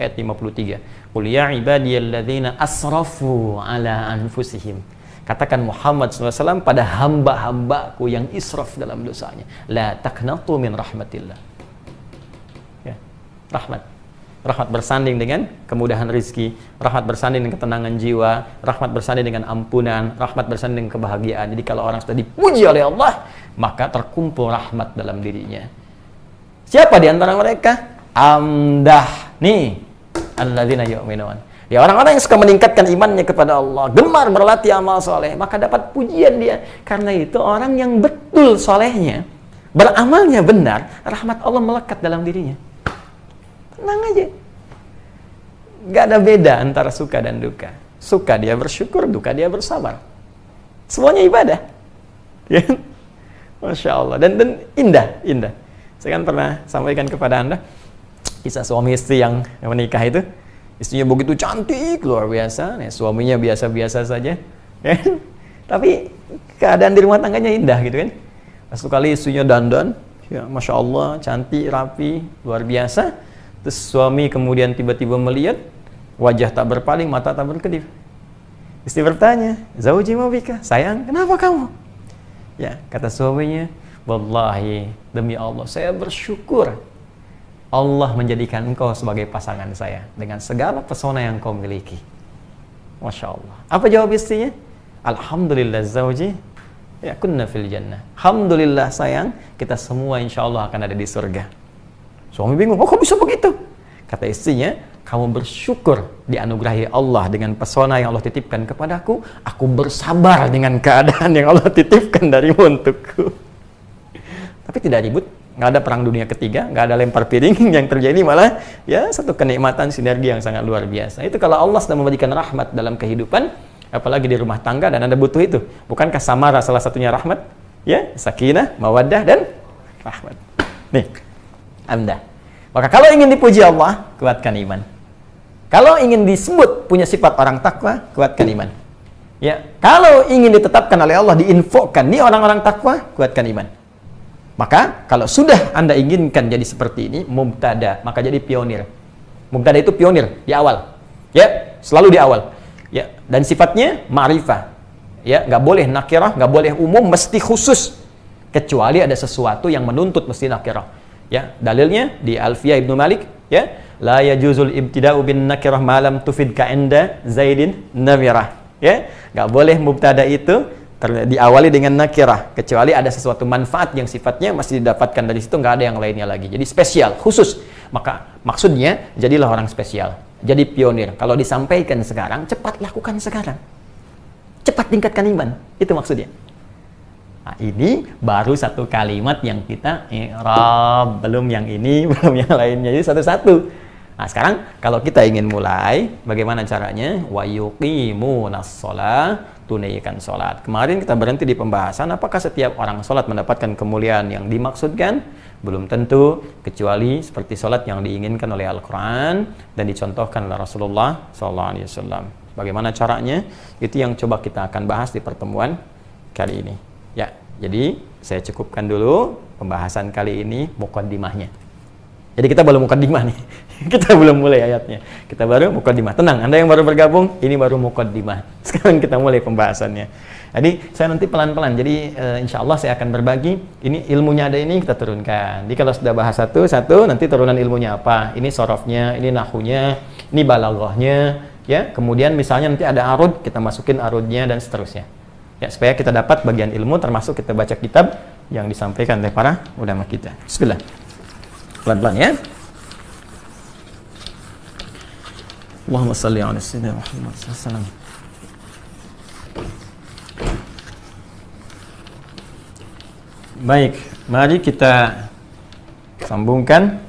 ayat 53. Qul ya ibadiyalladzina asrafu ala anfusihim. Katakan Muhammad SAW pada hamba-hambaku yang israf dalam dosanya. La taqnatu min rahmatillah. Ya, rahmat. Rahmat bersanding dengan kemudahan rizki, rahmat bersanding dengan ketenangan jiwa, rahmat bersanding dengan ampunan, rahmat bersanding dengan kebahagiaan. Jadi kalau orang sudah dipuji oleh Allah, maka terkumpul rahmat dalam dirinya. Siapa di antara mereka? Amdah. Nih, alladzina yu'minun. Ya, orang-orang yang suka meningkatkan imannya kepada Allah, gemar berlatih amal soleh, maka dapat pujian dia. Karena itu orang yang betul solehnya, beramalnya benar, rahmat Allah melekat dalam dirinya. Tenang aja. Gak ada beda antara suka dan duka. Suka dia bersyukur, duka dia bersabar. Semuanya ibadah. Ya? Masya Allah. Dan indah. Saya kan pernah sampaikan kepada Anda kisah suami istri yang menikah itu. Istrinya begitu cantik, luar biasa. Suaminya biasa-biasa saja. Ya? Tapi keadaan di rumah tangganya indah gitu kan. Satu kali istrinya dandan, ya, Masya Allah, cantik, rapi, luar biasa. Terus suami kemudian tiba-tiba melihat, wajah tak berpaling, mata tak berkedip. Istri bertanya, Zauji ma bika, sayang, kenapa kamu? Ya, kata suaminya, wallahi, demi Allah, saya bersyukur Allah menjadikan engkau sebagai pasangan saya dengan segala pesona yang kau miliki. Masya Allah. Apa jawab istrinya? Alhamdulillah Zauji, ya kunna fil jannah. Alhamdulillah sayang, kita semua insya Allah akan ada di surga. Suami bingung, kok bisa begitu? Kata istrinya, kamu bersyukur dianugerahi Allah dengan pesona yang Allah titipkan kepadaku, aku bersabar dengan keadaan yang Allah titipkan darimu untukku. Tapi tidak ribut, nggak ada perang dunia ketiga, nggak ada lempar piring, yang terjadi malah ya satu kenikmatan sinergi yang sangat luar biasa. Itu kalau Allah sudah memberikan rahmat dalam kehidupan, apalagi di rumah tangga, dan Anda butuh itu. Bukankah samara salah satunya rahmat? Ya, sakinah, mawaddah, dan rahmat. Nih, Anda. Maka kalau ingin dipuji Allah, kuatkan iman. Kalau ingin disebut punya sifat orang takwa, kuatkan iman. Ya, kalau ingin ditetapkan oleh Allah, diinfokan nih orang-orang takwa, kuatkan iman. Maka kalau sudah Anda inginkan jadi seperti ini, mubtada, maka jadi pionir. Mubtada itu pionir di awal. Ya, selalu di awal. Ya, dan sifatnya ma'rifah. Ya, nggak boleh nakirah, nggak boleh umum, mesti khusus. Kecuali ada sesuatu yang menuntut mesti nakirah. Ya, dalilnya di Alfiyah Ibnu Malik, ya, la yajuzul ibtida'u bin nakirah ma lam tufid ka inda Zaidin namirah. Ya, enggak boleh mubtada itu diawali dengan nakirah kecuali ada sesuatu manfaat yang sifatnya masih didapatkan dari situ, enggak ada yang lainnya lagi. Jadi spesial, khusus. Maka maksudnya jadilah orang spesial, jadi pionir. Kalau disampaikan sekarang, cepat lakukan sekarang. Cepat tingkatkan iman. Itu maksudnya. Nah, ini baru satu kalimat yang kita i'rab, belum yang ini, belum yang lainnya. Jadi satu-satu. Nah, sekarang kalau kita ingin mulai, bagaimana caranya? Wa yuqimunas shalah, tunaikan salat. Kemarin kita berhenti di pembahasan apakah setiap orang salat mendapatkan kemuliaan yang dimaksudkan? Belum tentu, kecuali seperti salat yang diinginkan oleh Al-Qur'an dan dicontohkan oleh Rasulullah SAW. Bagaimana caranya? Itu yang coba kita akan bahas di pertemuan kali ini. Ya, jadi saya cukupkan dulu pembahasan kali ini, muqaddimahnya. Jadi kita belum muqaddimah nih. Kita belum mulai ayatnya. Kita baru muqaddimah. Tenang, Anda yang baru bergabung, ini baru muqaddimah. Sekarang kita mulai pembahasannya. Jadi saya nanti pelan-pelan. Jadi insya Allah saya akan berbagi. Ini ilmunya ada ini kita turunkan. Jadi kalau sudah bahas satu-satu, nanti turunan ilmunya apa? Ini sorofnya, ini nahunya, ini balaghahnya. Ya, kemudian misalnya nanti ada arud, kita masukin arudnya dan seterusnya. Ya, supaya kita dapat bagian ilmu, termasuk kita baca kitab yang disampaikan oleh para ulama kita. Bismillah. Pelan-pelan ya. Allahumma salli ala sayyidina Muhammad sallallahu alaihi wasallam. Baik, mari kita sambungkan.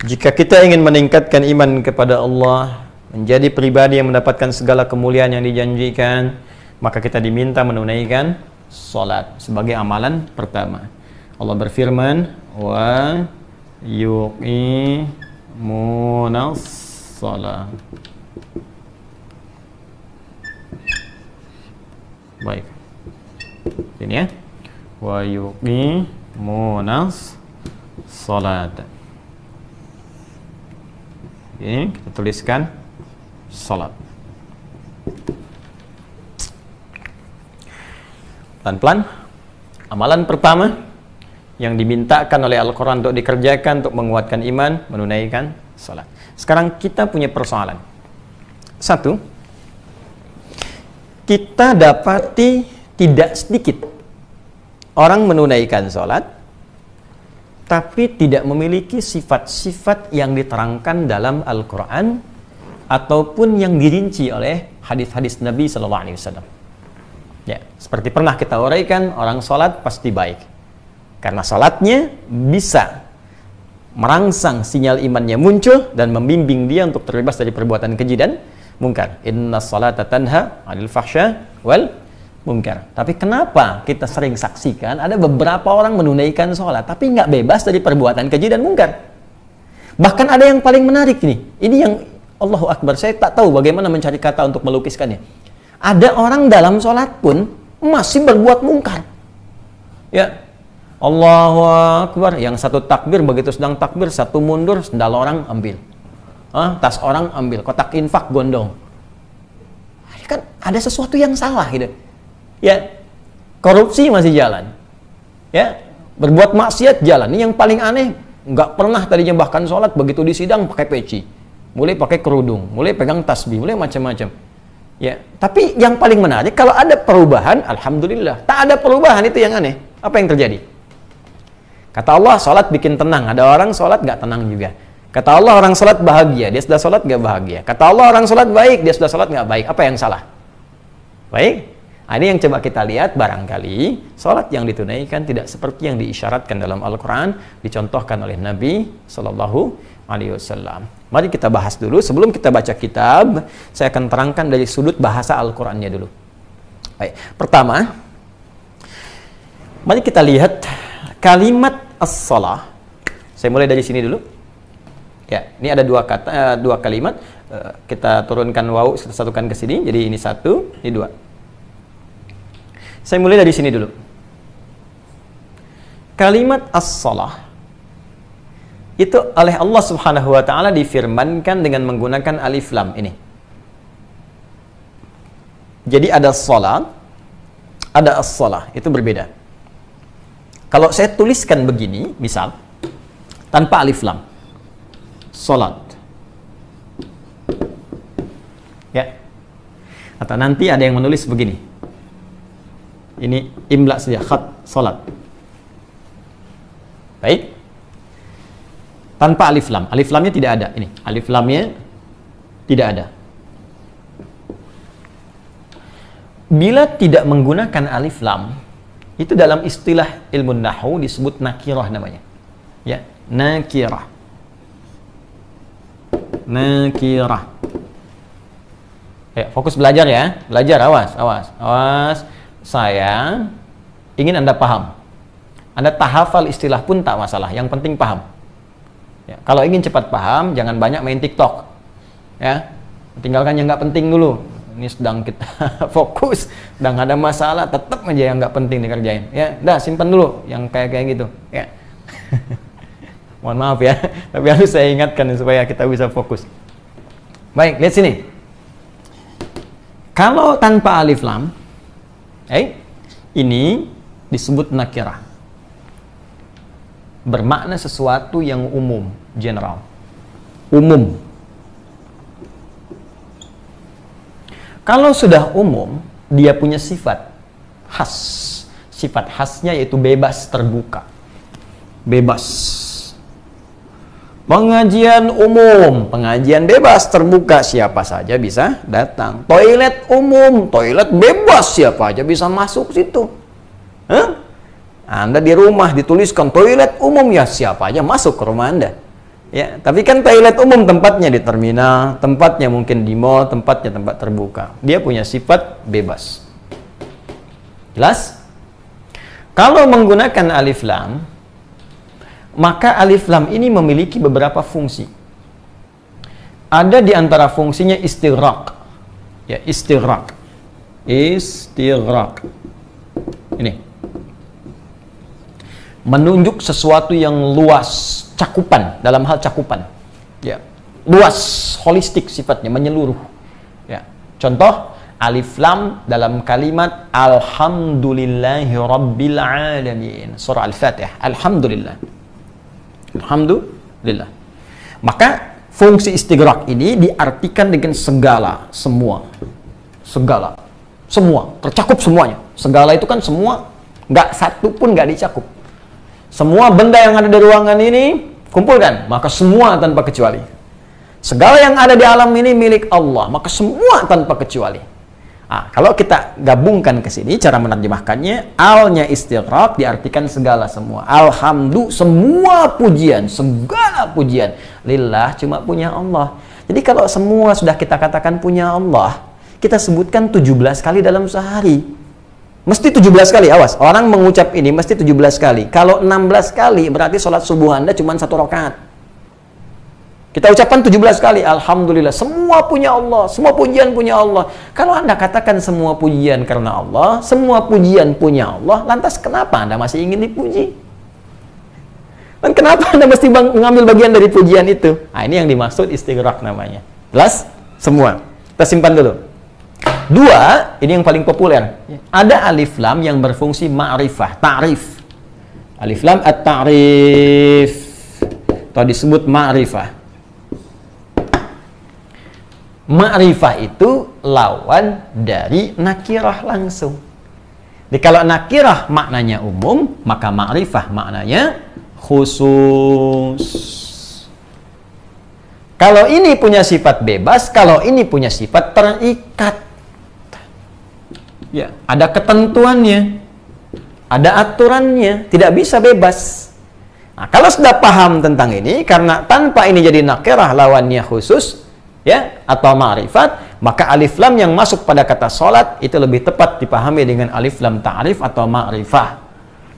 Jika kita ingin meningkatkan iman kepada Allah, menjadi pribadi yang mendapatkan segala kemuliaan yang dijanjikan, maka kita diminta menunaikan salat sebagai amalan pertama. Allah berfirman, wa yuqimunas shalah. Baik. Ini ya. Wa yuqimunas shalat. Ini kita tuliskan salat. Pelan-pelan. Amalan pertama yang dimintakan oleh Al-Quran untuk dikerjakan untuk menguatkan iman, menunaikan salat. Sekarang kita punya persoalan. Satu, kita dapati tidak sedikit orang menunaikan salat tapi tidak memiliki sifat-sifat yang diterangkan dalam Al-Quran ataupun yang dirinci oleh hadis-hadis Nabi Sallallahu Alaihi Wasallam. Ya, seperti pernah kita uraikan, orang sholat pasti baik karena sholatnya bisa merangsang sinyal imannya muncul dan membimbing dia untuk terbebas dari perbuatan keji dan mungkar. Inna sholata tanha 'anil fahsya wal munkar. Tapi kenapa kita sering saksikan ada beberapa orang menunaikan sholat tapi nggak bebas dari perbuatan keji dan mungkar? Bahkan ada yang paling menarik nih. Ini yang Allahu Akbar. Saya tak tahu bagaimana mencari kata untuk melukiskannya. Ada orang dalam sholat pun masih berbuat mungkar. Ya, Allahu Akbar. Yang satu takbir, begitu sedang takbir, satu mundur, sendal orang ambil. Tas orang ambil. Kotak infak gondong. Kan ada sesuatu yang salah gitu. Ya, korupsi masih jalan. Ya, berbuat maksiat jalan. Ini yang paling aneh, nggak pernah tadinya bahkan sholat begitu di sidang pakai peci, mulai pakai kerudung, mulai pegang tasbih, mulai macam-macam. Ya, tapi yang paling menarik kalau ada perubahan, alhamdulillah. Tak ada perubahan itu yang aneh. Apa yang terjadi? Kata Allah, sholat bikin tenang. Ada orang sholat nggak tenang juga. Kata Allah, orang sholat bahagia, dia sudah sholat nggak bahagia. Kata Allah, orang sholat baik, dia sudah sholat nggak baik. Apa yang salah? Baik. Nah, ini yang coba kita lihat, barangkali sholat yang ditunaikan tidak seperti yang diisyaratkan dalam Al-Quran, dicontohkan oleh Nabi Sallallahu Alaihi Wasallam. Mari kita bahas dulu. Sebelum kita baca kitab, saya akan terangkan dari sudut bahasa Al-Qurannya dulu. Baik. Pertama, mari kita lihat kalimat as-shalah. Saya mulai dari sini dulu. Ya, ini ada dua kalimat. Kita turunkan waw, kita satukan ke sini. Jadi ini satu, ini dua. Saya mulai dari sini dulu. Kalimat as-shalah itu oleh Allah Subhanahu wa taala difirmankan dengan menggunakan alif lam ini. Jadi ada shalat, ada as-shalah, itu berbeda. Kalau saya tuliskan begini, misal tanpa alif lam. Salat. Ya. Atau nanti ada yang menulis begini. Ini imla saja, khat, salat. Baik. Tanpa alif lam. Alif lamnya tidak ada. Ini, alif lamnya tidak ada. Bila tidak menggunakan alif lam, itu dalam istilah ilmu nahwu disebut nakirah namanya. Ya, nakirah. Nakirah. Ya, fokus belajar ya. Belajar, awas, awas, awas. Saya ingin Anda paham. Anda tak hafal istilah pun tak masalah, yang penting paham. Ya, kalau ingin cepat paham, jangan banyak main TikTok. Ya, tinggalkan yang nggak penting dulu. Ini sedang kita fokus, sedang ada masalah, tetap aja yang nggak penting dikerjain. Ya, dah simpan dulu yang kayak gitu. Ya, mohon maaf ya, tapi harus saya ingatkan supaya kita bisa fokus. Baik, lihat sini. Kalau tanpa alif lam, ini disebut nakirah. Bermakna sesuatu yang umum, general. Umum. Kalau sudah umum, dia punya sifat khas. sifat khasnya yaitu bebas, terbuka. Bebas. Pengajian umum, pengajian bebas, terbuka, siapa saja bisa datang. Toilet umum, toilet bebas, siapa aja bisa masuk situ. Anda di rumah dituliskan toilet umum, ya siapa aja masuk ke rumah Anda. Ya, tapi kan toilet umum tempatnya di terminal, tempatnya mungkin di mall, tempatnya tempat terbuka. Dia punya sifat bebas. Jelas? Kalau menggunakan alif lam, maka alif lam ini memiliki beberapa fungsi. Ada di antara fungsinya istighraq. Ya, istighraq. Istighraq. Ini. Menunjuk sesuatu yang luas, cakupan, dalam hal cakupan. Ya. Luas, holistik sifatnya, menyeluruh. Ya. Contoh, alif lam dalam kalimat alhamdulillahi rabbil alamin. Surah Al-Fatihah. Alhamdulillah. Alhamdulillah. Maka fungsi istighraq ini diartikan dengan segala, semua. Segala. Semua, tercakup semuanya. Segala itu kan semua, nggak satu pun nggak dicakup. Semua benda yang ada di ruangan ini kumpulkan, maka semua tanpa kecuali. Segala yang ada di alam ini milik Allah, maka semua tanpa kecuali. Kalau kita gabungkan ke sini, cara menerjemahkannya, alnya istighraq diartikan segala semua. Alhamdulillah, semua pujian, segala pujian lillah, cuma punya Allah. Jadi kalau semua sudah kita katakan punya Allah, kita sebutkan 17 kali dalam sehari. Mesti 17 kali, awas. Orang mengucap ini mesti 17 kali. Kalau 16 kali, berarti sholat subuh Anda cuma 1 rakaat. Kita ucapkan 17 kali, alhamdulillah, semua punya Allah, semua pujian punya Allah. Kalau Anda katakan semua pujian karena Allah, semua pujian punya Allah, lantas kenapa Anda masih ingin dipuji? Dan kenapa Anda mesti mengambil bagian dari pujian itu? Ini yang dimaksud istighraq namanya. Jelas? Semua. Kita simpan dulu. 2, ini yang paling populer. Ada alif lam yang berfungsi ma'rifah, ta'rif. Alif lam at-ta'rif. Atau disebut ma'rifah. Ma'rifah itu lawan dari nakirah langsung. Jadi kalau nakirah maknanya umum, maka ma'rifah maknanya khusus. Kalau ini punya sifat bebas, kalau ini punya sifat terikat. Ya, ada ketentuannya, ada aturannya, tidak bisa bebas. Kalau sudah paham tentang ini, karena tanpa ini jadi nakirah lawannya khusus, ya, atau ma'rifat, maka alif lam yang masuk pada kata sholat itu lebih tepat dipahami dengan alif lam ta'rif atau ma'rifah.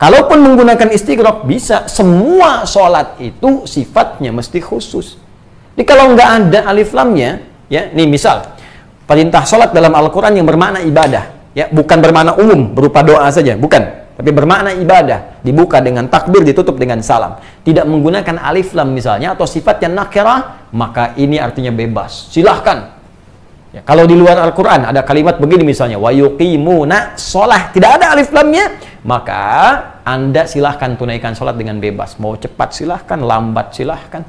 Kalaupun menggunakan istighraq, bisa semua sholat itu sifatnya mesti khusus. Jadi kalau nggak ada alif lamnya, ya, nih misal perintah sholat dalam Al-Quran yang bermakna ibadah, ya, bukan bermakna umum berupa doa saja, bukan, tapi bermakna ibadah, dibuka dengan takbir, ditutup dengan salam, tidak menggunakan alif lam misalnya atau sifat yang nakirah, maka ini artinya bebas, silahkan. Ya, kalau di luar Al-Quran ada kalimat begini misalnya, wa yuqimuna sholah, tidak ada alif lamnya, maka Anda silahkan tunaikan sholat dengan bebas, mau cepat silahkan, lambat silahkan,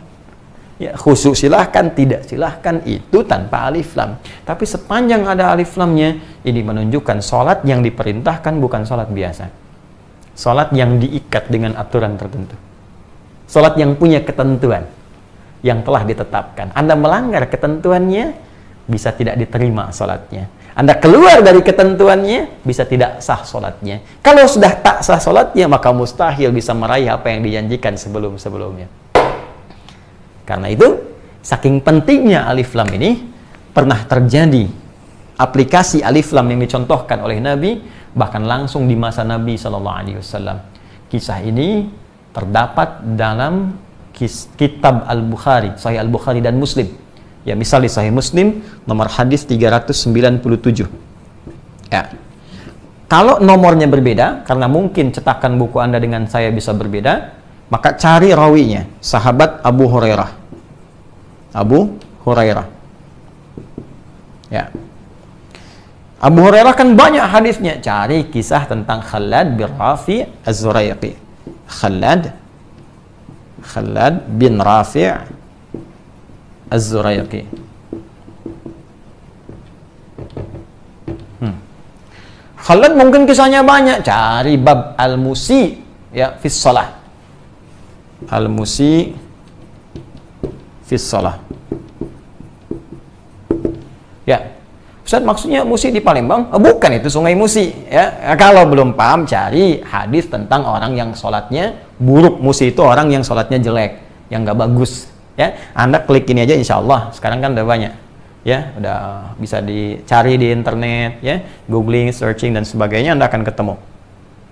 ya, khusyuk silahkan, tidak silahkan, itu tanpa alif lam. Tapi sepanjang ada alif lamnya, ini menunjukkan sholat yang diperintahkan bukan sholat biasa, sholat yang diikat dengan aturan tertentu, sholat yang punya ketentuan yang telah ditetapkan. Anda melanggar ketentuannya, bisa tidak diterima sholatnya. Anda keluar dari ketentuannya, bisa tidak sah sholatnya. Kalau sudah tak sah sholatnya, maka mustahil bisa meraih apa yang dijanjikan sebelum-sebelumnya. Karena itu, saking pentingnya alif lam ini, pernah terjadi aplikasi alif lam yang dicontohkan oleh Nabi, bahkan langsung di masa Nabi SAW. Kisah ini terdapat dalam kitab Al-Bukhari, Sahih Al-Bukhari dan Muslim. Ya, misal di Sahih Muslim, nomor hadis 397. Ya. Kalau nomornya berbeda, karena mungkin cetakan buku Anda dengan saya bisa berbeda, maka cari rawinya, sahabat Abu Hurairah. Abu Hurairah. Ya. Abu Hurairah kan banyak hadisnya. Cari kisah tentang Khalad bin Rafi' Az-Zurayqi. Khalad bin Rafi' Az-Zurayqi. Khalad mungkin kisahnya banyak. Cari bab al-musi ya fis shalah. Al-musi fis shalah. Ya. Ustaz, maksudnya Musi di Palembang? Oh, bukan, itu Sungai Musi ya. Kalau belum paham, cari hadis tentang orang yang sholatnya buruk. Musi itu orang yang sholatnya jelek, yang nggak bagus ya. Anda klik ini aja, insya Allah sekarang kan udah banyak ya, udah bisa dicari di internet ya, googling, searching dan sebagainya, Anda akan ketemu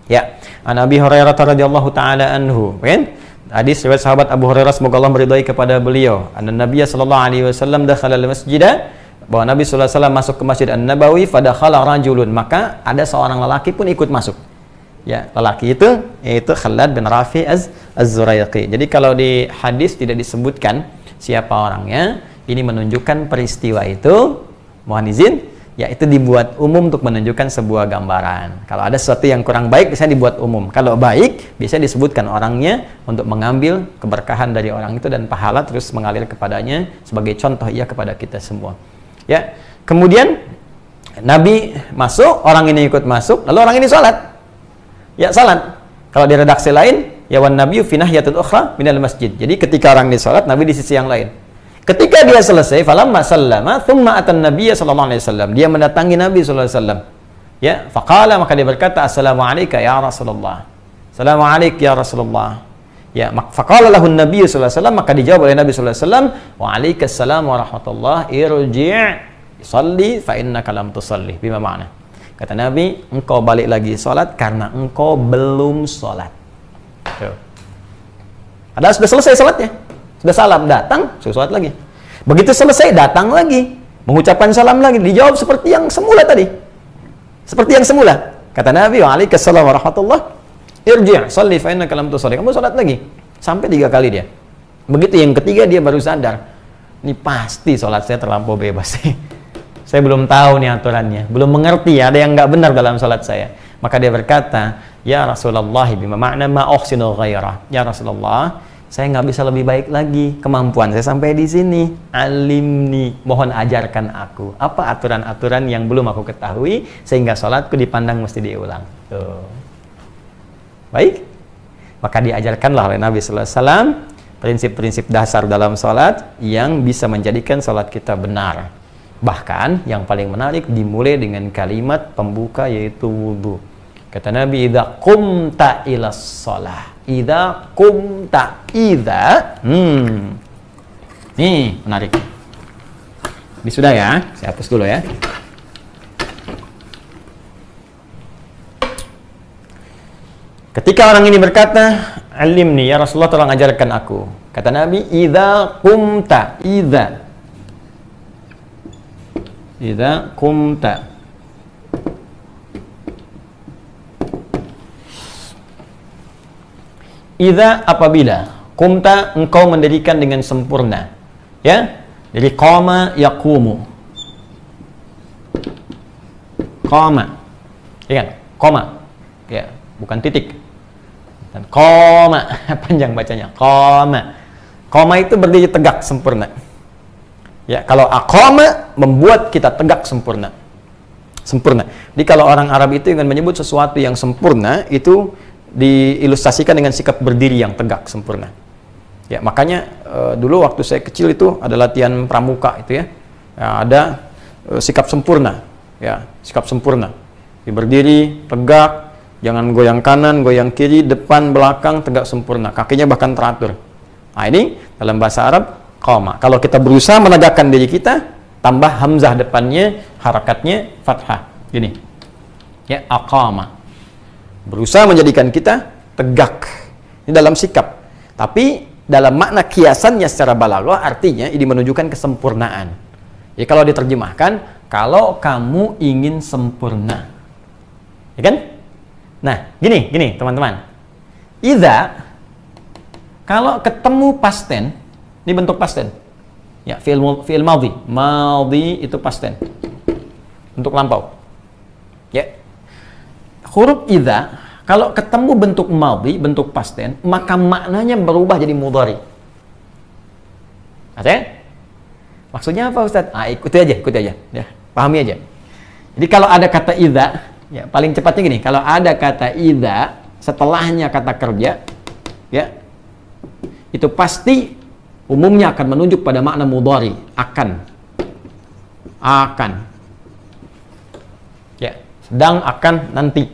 ya. An Abi Hurairah radhiyallahu taala anhu, kan? Hadis riwayat sahabat Abu Hurairah, semoga Allah meridai kepada beliau, anna Nabiya sallallahu alaihi wasallam dakhala al-masjida, bahwa Nabi sallallahu alaihi wasallam masuk ke Masjid An-Nabawi, fadakhala rajulun, maka ada seorang lelaki pun ikut masuk. Ya, lelaki itu yaitu Khalad bin Rafi Az-Zuraiqi. Jadi kalau di hadis tidak disebutkan siapa orangnya, ini menunjukkan peristiwa itu, mohon izin, ya itu dibuat umum untuk menunjukkan sebuah gambaran. Kalau ada sesuatu yang kurang baik, bisa dibuat umum. Kalau baik, bisa disebutkan orangnya untuk mengambil keberkahan dari orang itu dan pahala terus mengalir kepadanya sebagai contoh ia kepada kita semua. Ya, kemudian Nabi masuk, orang ini ikut masuk, lalu orang ini sholat. Ya, sholat. Kalau di redaksi lain, ya wan nabiyyu fi nahyatin ukhra minal masjid. Jadi ketika orang ini sholat, Nabi di sisi yang lain. Ketika dia selesai, falamma sallama, thumma atan nabiyya sallallahu alaihi wasallam. Dia mendatangi Nabi sallallahu alaihi wasallam. Ya, faqala, maka dia berkata, assalamu alayka ya Rasulullah. Assalamu alayka ya Rasulullah. Ya, faqala lahu an-nabiy sallallahu alaihi wasallam, maka dijawab oleh Nabi sallallahu alaihi wasallam, wa alaikassalam wa rahmatullah, irji' salli fa innaka lam tusalli. Bima makna? Kata Nabi, engkau balik lagi salat karena engkau belum salat. Ada sudah selesai salatnya. Sudah salam, datang, sudah salat lagi. Begitu selesai, datang lagi, mengucapkan salam lagi, dijawab seperti yang semula tadi. Seperti yang semula. Kata Nabi, wa alaikassalam wa rahmatullah, irji' salli fa innaka lam tusalli. Kamu salat lagi. Sampai 3 kali dia. Begitu yang ketiga dia baru sadar. Ini pasti salat saya terlampau bebas sih. Saya belum tahu nih aturannya. Belum mengerti, ada yang nggak benar dalam salat saya. Maka dia berkata, ya Rasulullah, bima makna ma uhsinu ghairah. Ya Rasulullah, saya nggak bisa lebih baik lagi. Kemampuan saya sampai di sini. Alimni, mohon ajarkan aku. Apa aturan-aturan yang belum aku ketahui sehingga salatku dipandang mesti diulang. Tuh. Baik, maka diajarkanlah oleh Nabi sallallahu alaihi wasallam prinsip-prinsip dasar dalam salat yang bisa menjadikan salat kita benar. Bahkan yang paling menarik dimulai dengan kalimat pembuka yaitu wudu. Kata Nabi, idza qumta ilas shalah. Idza qumta, idza. Nih, menarik. Ini sudah ya, saya hapus dulu ya. Ketika orang ini berkata, alimni ya Rasulullah, tolong ajarkan aku. Kata Nabi, idza qumta, idza qumta. Idza apabila, qumta engkau mendirikan dengan sempurna. Ya? Jadi qama yaqumu. Qama. Ingat, qama. Ya, bukan titik. Dan qama, panjang bacanya. Qama. Qama itu berdiri tegak sempurna. Ya, kalau aqama membuat kita tegak sempurna. Sempurna. Jadi kalau orang Arab itu ingin menyebut sesuatu yang sempurna, itu diilustrasikan dengan sikap berdiri yang tegak sempurna. Ya, makanya dulu waktu saya kecil itu ada latihan pramuka itu ya. Ada sikap sempurna. Ya, sikap sempurna. Berdiri tegak, jangan goyang kanan, goyang kiri, depan, belakang, tegak sempurna. Kakinya bahkan teratur. Nah, ini dalam bahasa Arab qama. Kalau kita berusaha menegakkan diri kita, tambah hamzah depannya, harakatnya fathah. Gini. Ya, aqama. Berusaha menjadikan kita tegak. Ini dalam sikap. Tapi dalam makna kiasannya secara balaghah artinya ini menunjukkan kesempurnaan. Ya, kalau diterjemahkan, kalau kamu ingin sempurna. Ya kan? Nah, gini teman-teman. Idza, kalau ketemu past tense, ini bentuk past tense. Ya, fi'il madhi. Madhi itu past tense. Untuk lampau. Ya. Huruf idza, kalau ketemu bentuk madhi, bentuk past tense, maka maknanya berubah jadi mudhari. Oke? Maksudnya apa, Ustaz? Ikuti aja. Ya, pahami aja. Jadi kalau ada kata idza, Ya, paling cepatnya gini, kalau ada kata idza setelahnya kata kerja, ya, itu pasti umumnya akan menunjuk pada makna mudhari, akan. Ya, sedang, akan, nanti.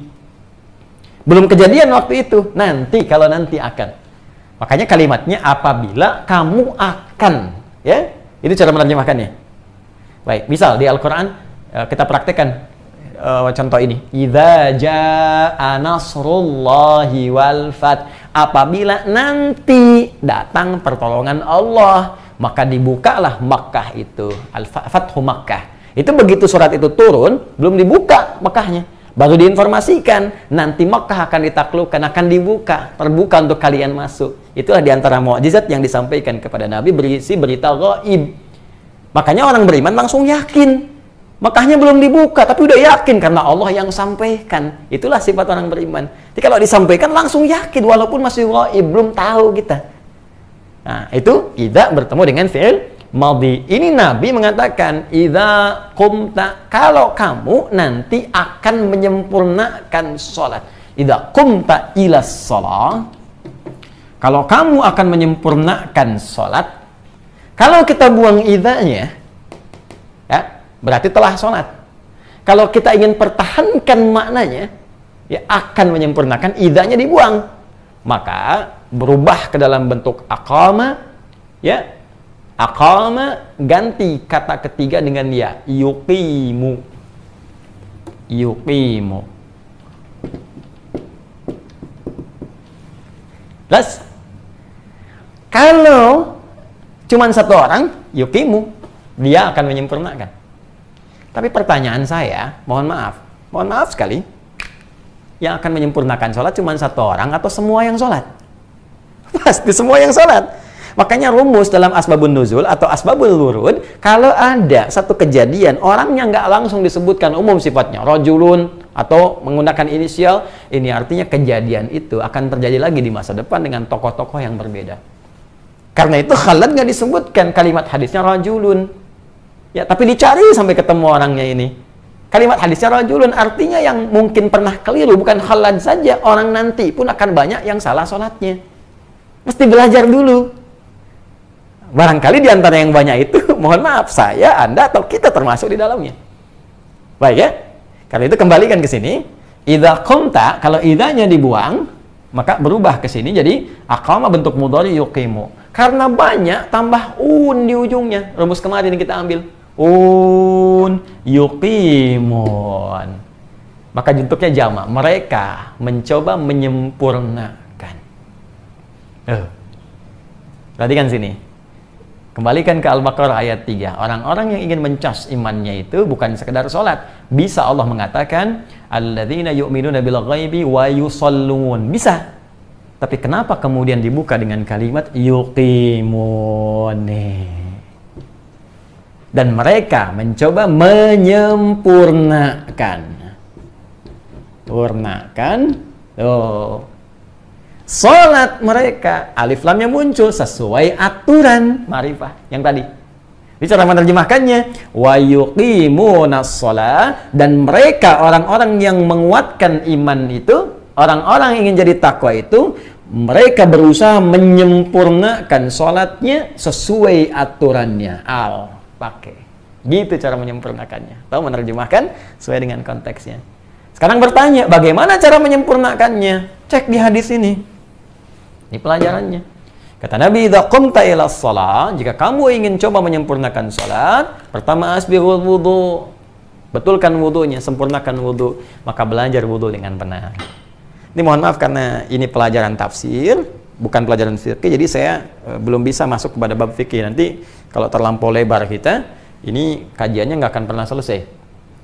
Belum kejadian waktu itu, nanti, kalau nanti akan. Makanya kalimatnya apabila kamu akan, ya. Itu cara menerjemahkannya. Baik, misal di Al-Qur'an kita praktekkan contoh ini. Idza jaa nasrullahi wal fath. Apabila nanti datang pertolongan Allah, maka dibukalah Makkah itu. Al-Fathu Makkah. Itu begitu surat itu turun, belum dibuka Makkahnya. Baru diinformasikan, nanti Makkah akan ditaklukkan, akan dibuka, terbuka untuk kalian masuk. Itulah diantara mukjizat yang disampaikan kepada Nabi, berisi berita gaib. Makanya orang beriman langsung yakin. Makkahnya belum dibuka, tapi udah yakin karena Allah yang sampaikan. Itulah sifat orang beriman. Jadi kalau disampaikan langsung yakin, walaupun masih gaib, belum tahu kita. Nah, itu idza bertemu dengan fi'il madhi. Ini Nabi mengatakan, idza qumta, kalau kamu nanti akan menyempurnakan sholat. Idza qumta ila sholat, kalau kamu akan menyempurnakan sholat. Kalau kita buang idzanya, ya, berarti telah sholat. Kalau kita ingin pertahankan maknanya, ya, akan menyempurnakan, idzanya dibuang. Maka berubah ke dalam bentuk aqama, ya. Aqama ganti kata ketiga dengan ya, yuqimu. Yuqimu. Plus, kalau cuman satu orang, yuqimu, dia akan menyempurnakan. Tapi pertanyaan saya, mohon maaf sekali, yang akan menyempurnakan sholat cuma satu orang atau semua yang sholat? Pasti semua yang sholat. Makanya rumus dalam asbabun nuzul atau asbabul wurud, kalau ada satu kejadian, orangnya nggak langsung disebutkan umum sifatnya, rajulun, atau menggunakan inisial, ini artinya kejadian itu akan terjadi lagi di masa depan dengan tokoh-tokoh yang berbeda. Karena itu Khalad nggak disebutkan kalimat hadisnya rajulun. Ya, tapi dicari sampai ketemu orangnya ini. Kalimat hadisnya rajulun artinya yang mungkin pernah keliru, bukan Khalad saja, orang nanti pun akan banyak yang salah sholatnya. Mesti belajar dulu. Barangkali di antara yang banyak itu, mohon maaf, saya, Anda, atau kita termasuk di dalamnya. Baik ya? Karena itu kembalikan ke sini. Idza qumta, kalau idzanya dibuang, maka berubah ke sini jadi aqama bentuk mudhari yuqimu. Karena banyak, tambah di ujungnya. Rumus kemarin yang kita ambil. Yuqimun. Maka bentuknya jamak. Mereka mencoba menyempurnakan. Perhatikan sini. Kembalikan ke Al-Baqarah ayat 3. Orang-orang yang ingin mencas imannya itu bukan sekedar sholat. Bisa Allah mengatakan, alladzina yu'minuna bil ghaibi wa yusallun. Bisa. Tapi kenapa kemudian dibuka dengan kalimat yuqimun? Dan mereka mencoba menyempurnakan. Salat mereka, alif lamnya muncul sesuai aturan ma'rifah yang tadi. Ini cara menerjemahkannya, wa yuqimunas shalah, dan mereka orang-orang yang menguatkan iman itu, orang-orang yang ingin jadi takwa itu, mereka berusaha menyempurnakan salatnya sesuai aturannya. Pakai. Gitu cara menyempurnakannya. Tahu menerjemahkan sesuai dengan konteksnya. Sekarang bertanya, bagaimana cara menyempurnakannya? Cek di hadis ini. Ini pelajarannya. Kata Nabi, idza qumta ila shalah, jika kamu ingin coba menyempurnakan salat, pertama asbighul wudu. Betulkan wudunya, sempurnakan wudu, maka belajar wudu dengan benar. Ini mohon maaf karena ini pelajaran tafsir, bukan pelajaran fikih, jadi saya belum bisa masuk kepada bab fikih. Nanti kalau terlampau lebar kita, ini kajiannya nggak akan pernah selesai.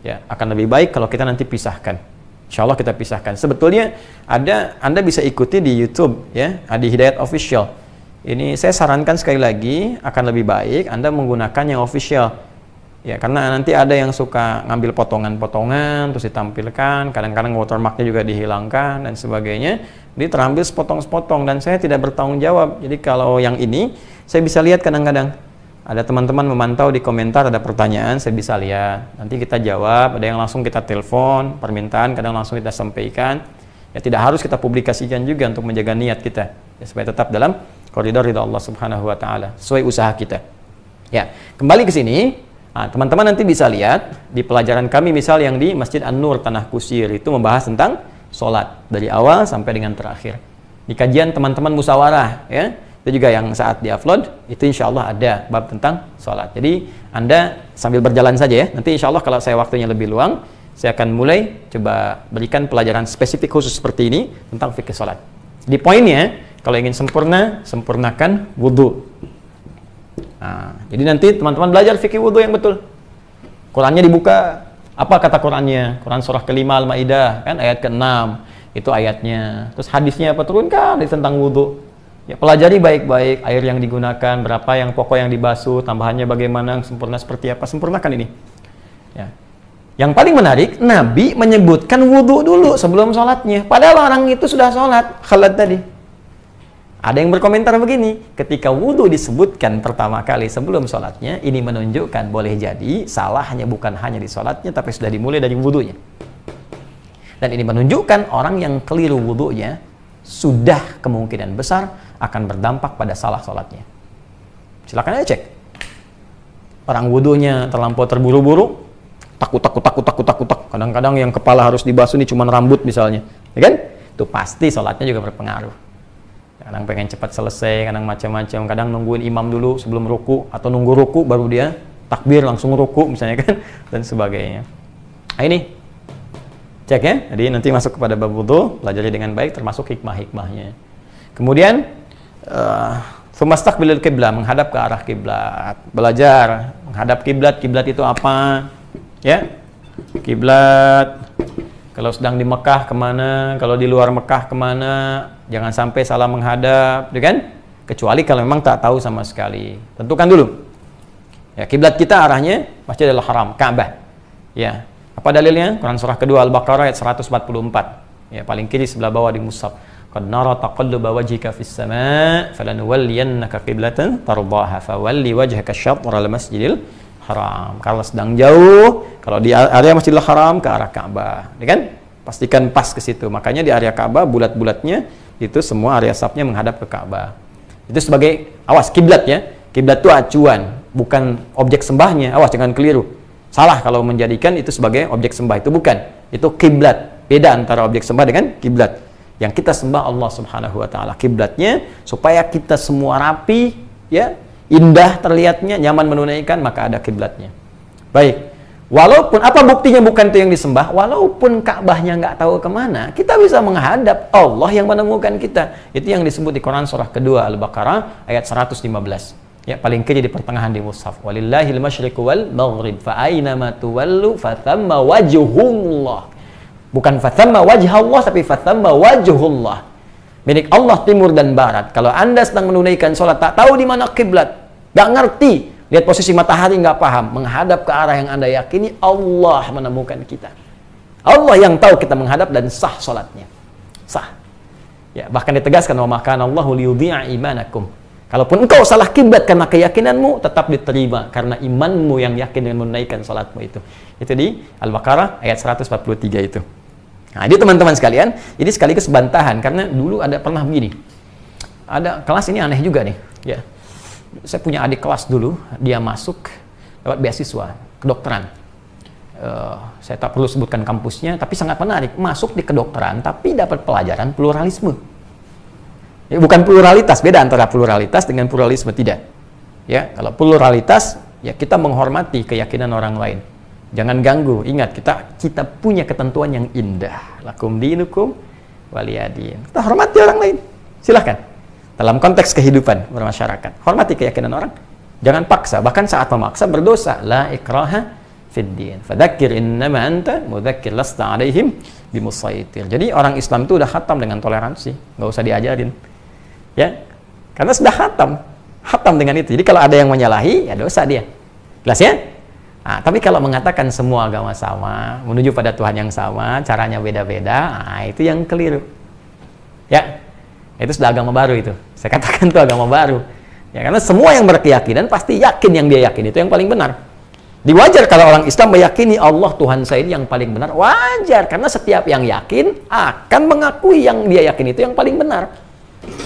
Ya, akan lebih baik kalau kita nanti pisahkan. Insya Allah kita pisahkan. Sebetulnya Anda bisa ikuti di YouTube ya, Adi Hidayat Official. Ini saya sarankan sekali lagi akan lebih baik Anda menggunakan yang official. Ya, karena nanti ada yang suka ngambil potongan-potongan terus ditampilkan, kadang-kadang watermarknya juga dihilangkan dan sebagainya. Jadi terambil sepotong-sepotong dan saya tidak bertanggung jawab. Jadi kalau yang ini saya bisa lihat kadang-kadang ada teman-teman memantau di komentar, ada pertanyaan, saya bisa lihat. Nanti kita jawab, ada yang langsung kita telepon, permintaan kadang langsung kita sampaikan. Ya tidak harus kita publikasikan juga untuk menjaga niat kita, ya, supaya tetap dalam koridor ridha Allah Subhanahu wa taala, sesuai usaha kita. Ya, kembali ke sini. Teman-teman nanti bisa lihat di pelajaran kami misal yang di Masjid An-Nur Tanah Kusir itu membahas tentang sholat dari awal sampai dengan terakhir. Di kajian teman-teman musyawarah, ya, itu juga yang saat di-upload, itu insya Allah ada bab tentang sholat. Jadi Anda sambil berjalan saja ya, nanti insya Allah kalau saya waktunya lebih luang, saya akan mulai coba berikan pelajaran spesifik khusus seperti ini tentang fikih sholat. Di poinnya, kalau ingin sempurna, sempurnakan wudhu. Jadi nanti teman-teman belajar fikih wudhu yang betul. Qurannya dibuka, apa kata Qurannya? Quran surah ke-5 Al-Maidah, kan ayat ke-6, itu ayatnya. Terus hadisnya apa? Turunkan tentang wudhu. Ya, pelajari baik-baik air yang digunakan, berapa yang pokok yang dibasuh, tambahannya bagaimana, sempurna seperti apa, sempurnakan ini. Ya. Yang paling menarik, Nabi menyebutkan wudhu dulu sebelum sholatnya. Padahal orang itu sudah sholat, Khalad tadi. Ada yang berkomentar begini, ketika wudhu disebutkan pertama kali sebelum sholatnya, ini menunjukkan boleh jadi salahnya bukan hanya di sholatnya, tapi sudah dimulai dari wudhunya. Dan ini menunjukkan orang yang keliru wudhunya, sudah kemungkinan besar akan berdampak pada salah sholatnya. Silakan aja cek. Orang wudhunya terlampau terburu-buru, takut. Kadang-kadang yang kepala harus dibasuh ini cuma rambut misalnya, ya kan? Itu pasti sholatnya juga berpengaruh. Kadang pengen cepat selesai, kadang macam-macam, kadang nungguin imam dulu sebelum ruku, atau nunggu ruku baru dia takbir langsung ruku misalnya kan, dan sebagainya. Nah ini, cek ya, jadi nanti masuk kepada bab wudhu, pelajari dengan baik termasuk hikmah-hikmahnya. Kemudian, Tsumastaqbilul qiblah, menghadap ke arah kiblat. Belajar menghadap kiblat. Kiblat itu apa? Ya, kiblat. Kalau sedang di Mekah kemana? Kalau di luar Mekah kemana? Jangan sampai salah menghadap, ya kan? Kecuali kalau memang tak tahu sama sekali. Tentukan dulu. Ya, kiblat kita arahnya Masjidil Haram, Ka'bah. Ya, apa dalilnya? Quran surah kedua Al-Baqarah ayat 144. Ya, paling kiri sebelah bawah di mushaf. Qad nara taqalluba wajhika fis sama' falanuwalliyannaka qiblatan tardaha fawalli wajhaka syatral masjidil haram. Kalau sedang jauh, kalau di area Masjidil Haram ke arah Ka'bah, ya kan? Pastikan pas ke situ. Makanya di area Ka'bah bulat-bulatnya itu semua area safnya menghadap ke Ka'bah. Itu sebagai awas kiblat ya. Kiblat itu acuan, bukan objek sembahnya. Awas jangan keliru. Salah kalau menjadikan itu sebagai objek sembah, itu bukan. Itu kiblat. Beda antara objek sembah dengan kiblat. Yang kita sembah Allah Subhanahu wa taala. Kiblatnya supaya kita semua rapi, ya, indah terlihatnya, nyaman menunaikan, maka ada kiblatnya. Baik. Walaupun apa buktinya bukan itu yang disembah, walaupun Ka'bahnya nggak tahu kemana, kita bisa menghadap Allah yang menemukan kita. Itu yang disebut di Quran surah kedua Al-Baqarah ayat 115. Ya, paling kiri di pertengahan di mushaf. Walillahil masyriqu wal maghrib fa aina ma tuwallu fathamma wajhullah. Bukan fathamma wajhallah, tapi fathamma wajhullah. Milik Allah timur dan barat. Kalau Anda sedang menunaikan sholat, tak tahu di mana kiblat, nggak ngerti, lihat posisi matahari nggak paham, menghadap ke arah yang Anda yakini, Allah menemukan kita. Allah yang tahu kita menghadap dan sah sholatnya. Sah. Ya, bahkan ditegaskan wa makana Allahu liyudhi'a imanakum. Kalaupun engkau salah kiblat karena keyakinanmu, tetap diterima karena imanmu yang yakin dengan menunaikan sholatmu itu. Itu di Al-Baqarah ayat 143 itu. Nah, jadi teman-teman sekalian, ini sekaligus bantahan karena dulu ada pernah begini. Ada kelas ini aneh juga nih, ya. Saya punya adik kelas dulu, dia masuk dapat beasiswa kedokteran. Saya tak perlu sebutkan kampusnya, tapi sangat menarik. Masuk di kedokteran, tapi dapat pelajaran pluralisme. Ya, bukan pluralitas, beda antara pluralitas dengan pluralisme, tidak. Ya, kalau pluralitas, ya kita menghormati keyakinan orang lain. Jangan ganggu. Ingat, kita punya ketentuan yang indah. Lakum dinukum waliyadin. Kita hormati orang lain. Silahkan. Dalam konteks kehidupan bermasyarakat, hormati keyakinan orang. Jangan paksa. Bahkan saat memaksa berdosa. La ikraha fid din. Fadzakir innama anta mudzakir lasta alaihim bimusaitir. Jadi orang Islam itu udah khatam dengan toleransi. Nggak usah diajarin. Ya. Karena sudah khatam. Khatam dengan itu. Jadi kalau ada yang menyalahi, ya dosa dia. Jelas ya? Nah, tapi kalau mengatakan semua agama sama, menuju pada Tuhan yang sama, caranya beda-beda, nah, itu yang keliru. Ya, itu sudah agama baru itu. Saya katakan itu agama baru. Ya, karena semua yang berkeyakinan pasti yakin yang dia yakin itu yang paling benar. Wajar kalau orang Islam meyakini Allah Tuhan saya ini yang paling benar. Wajar, karena setiap yang yakin akan mengakui yang dia yakin itu yang paling benar.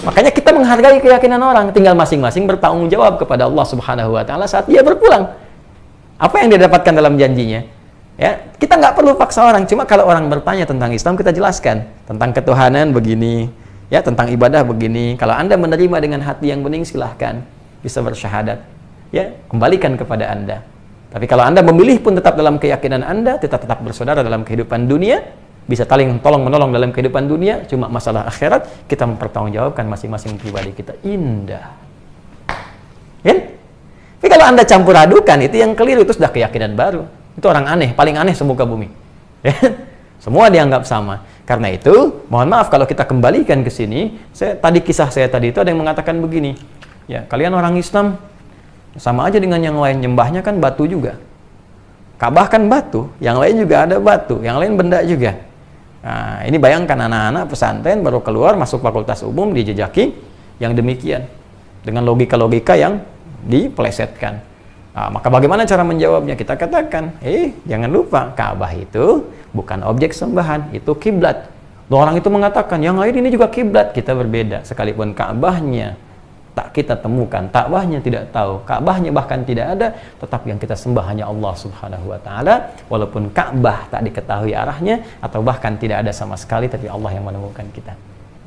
Makanya kita menghargai keyakinan orang, tinggal masing-masing bertanggung jawab kepada Allah Subhanahu wa taala saat dia berpulang. Apa yang dia dapatkan dalam janjinya? Ya, kita nggak perlu paksa orang. Cuma kalau orang bertanya tentang Islam, kita jelaskan tentang ketuhanan begini, ya, tentang ibadah begini. Kalau Anda menerima dengan hati yang bening, silahkan bisa bersyahadat. Ya, kembalikan kepada Anda. Tapi kalau Anda memilih pun tetap dalam keyakinan Anda, tetap bersaudara dalam kehidupan dunia, bisa tolong-menolong dalam kehidupan dunia, cuma masalah akhirat kita mempertanggungjawabkan masing-masing pribadi kita. Indah. Kan? Tapi kalau Anda campur adukan, itu yang keliru, itu sudah keyakinan baru. Itu orang aneh, paling aneh semuka bumi. Semua dianggap sama. Karena itu, mohon maaf kalau kita kembalikan ke sini, kisah saya tadi itu ada yang mengatakan begini. Ya, kalian orang Islam sama aja dengan yang lain, nyembahnya kan batu juga. Ka'bah kan batu, yang lain juga ada batu, yang lain benda juga. Nah, ini bayangkan anak-anak pesantren baru keluar masuk fakultas umum dijejaki yang demikian dengan logika-logika yang dipelesetkan. Nah, maka bagaimana cara menjawabnya? Kita katakan, jangan lupa Ka'bah itu bukan objek sembahan, itu kiblat. Orang itu mengatakan yang lain ini juga kiblat, kita berbeda. Sekalipun Ka'bahnya tak kita temukan, Ka'bahnya tidak tahu, Ka'bahnya bahkan tidak ada, tetap yang kita sembah hanya Allah Subhanahu wa taala, walaupun Ka'bah tak diketahui arahnya atau bahkan tidak ada sama sekali, tapi Allah yang menemukan kita.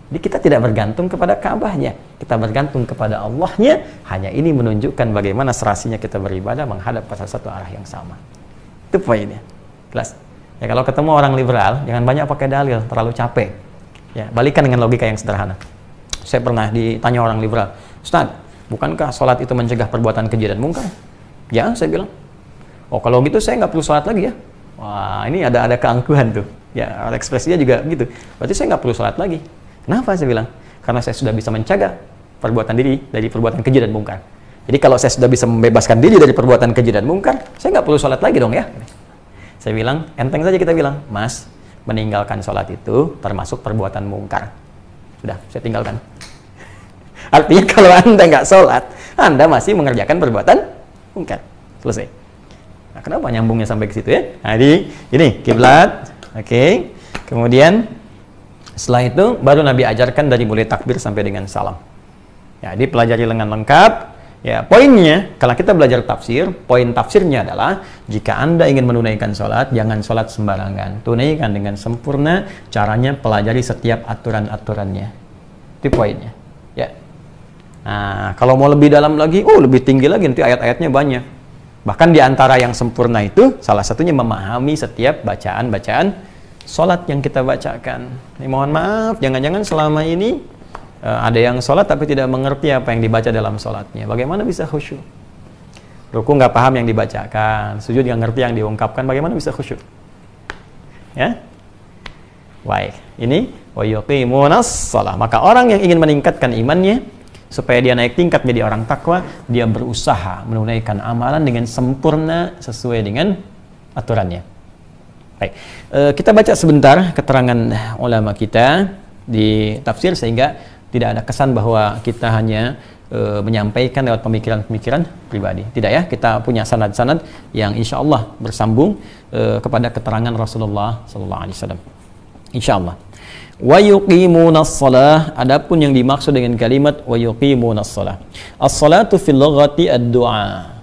Jadi kita tidak bergantung kepada Ka'bahnya, kita bergantung kepada Allahnya. Hanya ini menunjukkan bagaimana serasinya kita beribadah menghadap pada satu arah yang sama. Itu poinnya. Jelas? Ya, kalau ketemu orang liberal, jangan banyak pakai dalil, terlalu capek. Ya, balikan dengan logika yang sederhana. Saya pernah ditanya orang liberal, Ustaz, bukankah sholat itu mencegah perbuatan keji dan mungkar? Ya, saya bilang. Oh, kalau gitu saya nggak perlu sholat lagi ya. Wah, ini ada keangkuhan tuh. Ya, ekspresinya juga gitu. Berarti saya nggak perlu sholat lagi. Kenapa? Saya bilang, karena saya sudah bisa mencegah perbuatan diri dari perbuatan keji dan mungkar. Jadi kalau saya sudah bisa membebaskan diri dari perbuatan keji dan mungkar, saya nggak perlu sholat lagi dong ya. Saya bilang, enteng saja kita bilang, Mas, meninggalkan sholat itu termasuk perbuatan mungkar. Sudah, saya tinggalkan. Artinya kalau Anda nggak sholat, Anda masih mengerjakan perbuatan mungkar. Selesai. Nah, kenapa nyambungnya sampai ke situ ya? Nah, ini kiblat. Oke. Kemudian setelah itu baru Nabi ajarkan dari mulai takbir sampai dengan salam. Ya, dipelajari dengan lengkap. Ya, poinnya kalau kita belajar tafsir, poin tafsirnya adalah jika Anda ingin menunaikan sholat, jangan sholat sembarangan. Tunaikan dengan sempurna. Caranya pelajari setiap aturan-aturannya. Itu poinnya. Ya. Nah, kalau mau lebih dalam lagi, lebih tinggi lagi, nanti ayat-ayatnya banyak. Bahkan di antara yang sempurna itu, salah satunya memahami setiap bacaan-bacaan sholat yang kita bacakan. Mohon maaf, jangan-jangan selama ini ada yang sholat tapi tidak mengerti apa yang dibaca dalam sholatnya. Bagaimana bisa khusyuk? Ruku nggak paham yang dibacakan, sujud nggak ngerti yang diungkapkan, bagaimana bisa khusyuk? Ya? Baik, ini wa yuqimunas shalah. Maka orang yang ingin meningkatkan imannya supaya dia naik tingkat menjadi orang takwa, dia berusaha menunaikan amalan dengan sempurna sesuai dengan aturannya. Baik, kita baca sebentar keterangan ulama kita di tafsir sehingga tidak ada kesan bahwa kita hanya menyampaikan lewat pemikiran-pemikiran pribadi. Tidak ya, kita punya sanad-sanad yang insya Allah bersambung kepada keterangan Rasulullah SAW. Insya Allah. Wa yuqimunas shalah, adapun yang dimaksud dengan kalimat wa yuqimunas shalah. As-salatu fil lughati ad-du'a.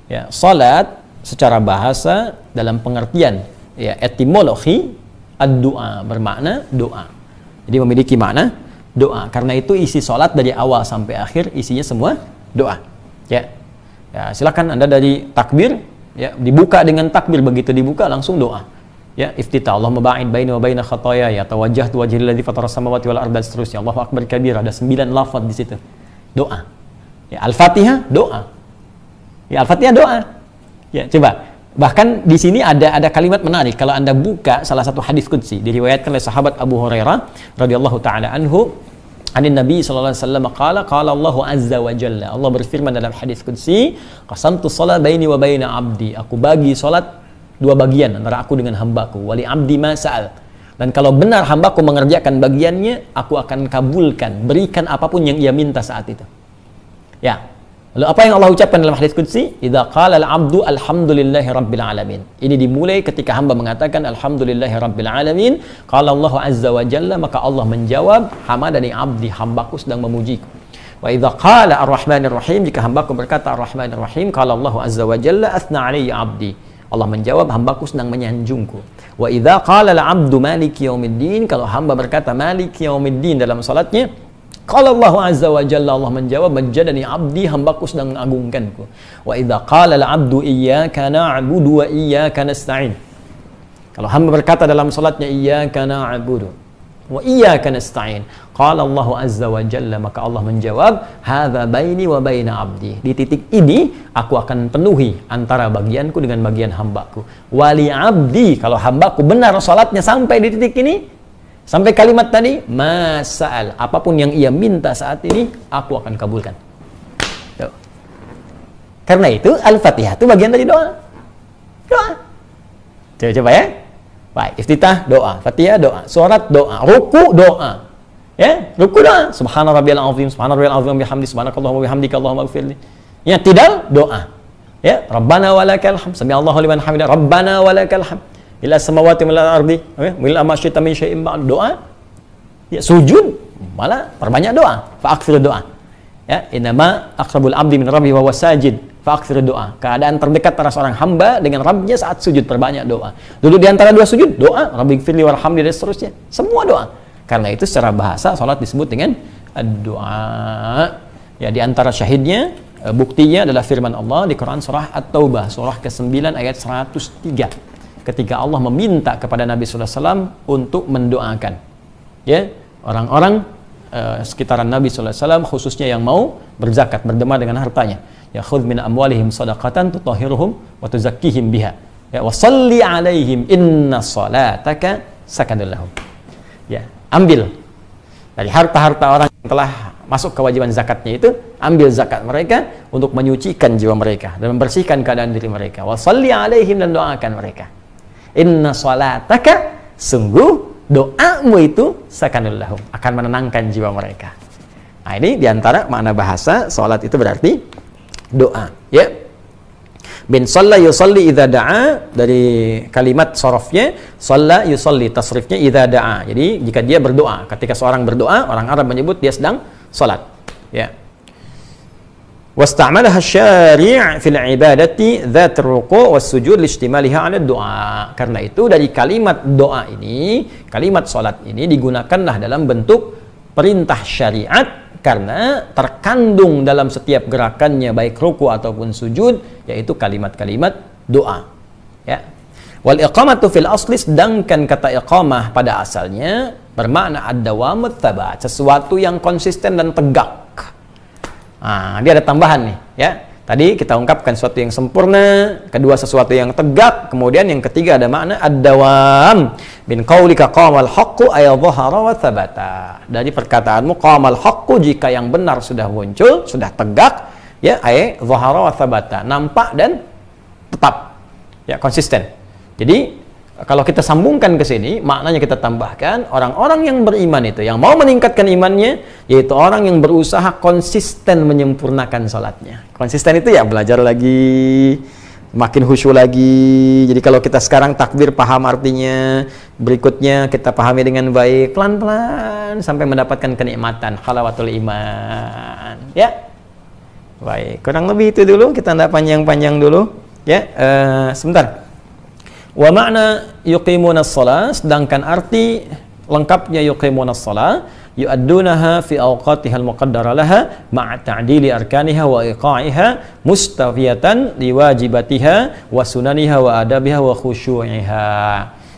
Ya, salat secara bahasa dalam pengertian ya etimologi ad-du'a bermakna doa. Jadi memiliki makna doa. Karena itu isi salat dari awal sampai akhir isinya semua doa. Ya. Ya, silakan Anda dari takbir ya dibuka dengan takbir, begitu dibuka langsung doa. Ya, iftitah Allahumma ba'id baini wa baina khataaya ya tawajjahtu wajhil ladzi fatara samawati wal arda seterusnya. Allahu akbar kabir, ada 9 lafaz di situ. Doa. Ya, Al-Fatihah doa. Ya, Al-Fatihah doa. Ya, coba. Bahkan di sini ada kalimat menarik. Kalau Anda buka salah satu hadis qudsi diriwayatkan oleh sahabat Abu Hurairah radhiyallahu taala anhu, anin Nabi sallallahu alaihi wasallam qala Allahu azza wa jalla. Allah berfirman dalam hadis qudsi, qasamtu shalah baini wa baina abdi. Aku bagi salat dua bagian antara aku dengan hambaku. Wali abdi ma sa'al. Dan kalau benar hambaku mengerjakan bagiannya, aku akan kabulkan, berikan apapun yang ia minta saat itu. Ya. Lalu apa yang Allah ucapkan dalam hadis qudsi? Idza qala al-'abdu alhamdulillahi rabbil alamin. Ini dimulai ketika hamba mengatakan alhamdulillahi rabbil alamin. Qala Allah azza wa jalla, maka Allah menjawab, hamadani 'abdi, hambaku sedang memujiku. Wa idza qala ar-rahmanir rahim, jika hambaku berkata ar-rahmanir rahim, qala Allah azza wa jalla athna 'alayya 'abdi. Allah menjawab, hambaku sedang menyanjungku. Wa idza qala al-'abdu maliki yaumiddin, kalau hamba berkata maliki yaumiddin dalam salatnya, qala Allah azza wa jalla, Allah menjawab, majjadani 'abdi, hambaku sedang mengagungkanku. Wa idza qala al-'abdu iyyaka na'budu wa iyyaka nasta'in, kalau hamba berkata dalam salatnya iyyaka na'budu wa iyyaka nasta'in, qala Allah azza wa jalla, maka Allah menjawab, hadza baini wa baina 'abdi, di titik ini aku akan penuhi antara bagianku dengan bagian hambaku. Wali 'abdi, kalau hambaku benar salatnya sampai di titik ini, sampai kalimat tadi, masa'al, apapun yang ia minta saat ini, aku akan kabulkan. Tuh. Karena itu, Al-Fatihah itu bagian dari doa. Doa. Coba ya. Baik, iftitah doa, Fatihah doa, surat doa, ruku doa. Ya, ruku doa. Subhana rabbiyal azim, subhana rabbiyal azim bihamdi, subhanakallahumma bihamdika, Allahumma ighfirli. Ya, tidak doa. Ya, Rabbana walakal hamd, sami Allahu liman hamidah, Rabbana walakal hamd. Ila samawati wal ardi, mil ma syi'ta min syai'in ba'd, doa. Ya, sujud malah perbanyak doa, fa aktsir doa. Ya, innama aqrabul abdi min rabbihi wa huwa sajid, fa aktsir doa. Keadaan terdekat para seorang hamba dengan Rabbnya saat sujud, perbanyak doa. Dulu di antara dua sujud, doa, rabbighfirli warhamni, dan seterusnya. Semua doa. Karena itu secara bahasa salat disebut dengan doa. Ya, di antara syahidnya, buktinya adalah firman Allah di Quran surah At-Taubah, surah ke-9 ayat 103. Ketika Allah meminta kepada Nabi sallallahu alaihi wasallam untuk mendoakan, ya, orang-orang sekitaran Nabi sallallahu alaihi wasallam, khususnya yang mau berzakat, berderma dengan hartanya. Ya, khudz min amwalihim shadaqatan tutahhiruhum wa tuzakkihim biha. Ya, wa shalli alaihim inna salataka sakanul lahum. Ya, ambil dari harta-harta orang yang telah masuk kewajiban zakatnya itu, ambil zakat mereka untuk menyucikan jiwa mereka dan membersihkan keadaan diri mereka. Wa shalli alaihim, dan doakan mereka. Inna salataka, sungguh doamu itu sakanul lahum, akan menenangkan jiwa mereka. Nah, ini diantara makna bahasa salat itu berarti doa. Ya, bin shalla yusalli idza da'a, dari kalimat sorofnya shalla yusalli, tasrifnya idza da'a. Jadi jika dia berdoa, ketika seorang berdoa, orang Arab menyebut dia sedang salat. Ya. Wasta'malaha syari' fil ibadati dzatur ruku' was sujud listimaliha 'ala doa. Karena itu dari kalimat doa ini, kalimat salat ini digunakanlah dalam bentuk perintah syariat, karena terkandung dalam setiap gerakannya baik ruku ataupun sujud, yaitu kalimat-kalimat doa. Ya. Wal iqamatu fil asli, sedangkan kata iqamah pada asalnya bermakna ad-dawamut tsabat, sesuatu yang konsisten dan tegak. Nah, dia ada tambahan nih, ya. Tadi kita ungkapkan sesuatu yang sempurna, kedua sesuatu yang tegak, kemudian yang ketiga ada makna ad-dawam. Min qaulika qamal haqqu ay dhahara wa thabata. Dari perkataanmu qamal haqqu, jika yang benar sudah muncul, sudah tegak, ya, ay dhahara wa thabata, nampak dan tetap. Ya, konsisten. Jadi kalau kita sambungkan ke sini, maknanya kita tambahkan, orang-orang yang beriman itu, yang mau meningkatkan imannya, yaitu orang yang berusaha konsisten menyempurnakan sholatnya. Konsisten itu ya belajar lagi, makin khusyuk lagi. Jadi kalau kita sekarang takbir paham artinya, berikutnya kita pahami dengan baik, pelan-pelan sampai mendapatkan kenikmatan halawatul iman. Ya, baik, kurang lebih itu dulu, kita tidak panjang-panjang dulu. Ya, sebentar. Wa makna yuqimunas shalah, sedangkan arti lengkapnya yuqimunas shalah, yu'addunaha fi awqatihal muqaddara laha ma'a ta'dili arkaniha wa iqa'iha mustafiyatan liwajibatiha wa sunaniha wa adabiha wa khusyu'iha.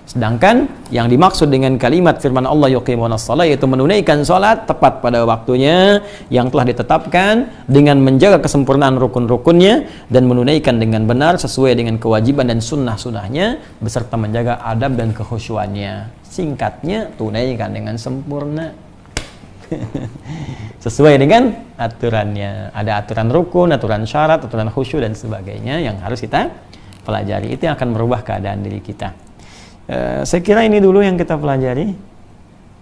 Sedangkan yang dimaksud dengan kalimat firman Allah yuqimunas shalah, yaitu menunaikan salat tepat pada waktunya yang telah ditetapkan dengan menjaga kesempurnaan rukun-rukunnya dan menunaikan dengan benar sesuai dengan kewajiban dan sunnah-sunnahnya beserta menjaga adab dan kekhusyuannya. Singkatnya, tunaikan dengan sempurna sesuai dengan aturannya. Ada aturan rukun, aturan syarat, aturan khusyuk dan sebagainya yang harus kita pelajari. Itu yang akan merubah keadaan diri kita. Saya kira ini dulu yang kita pelajari.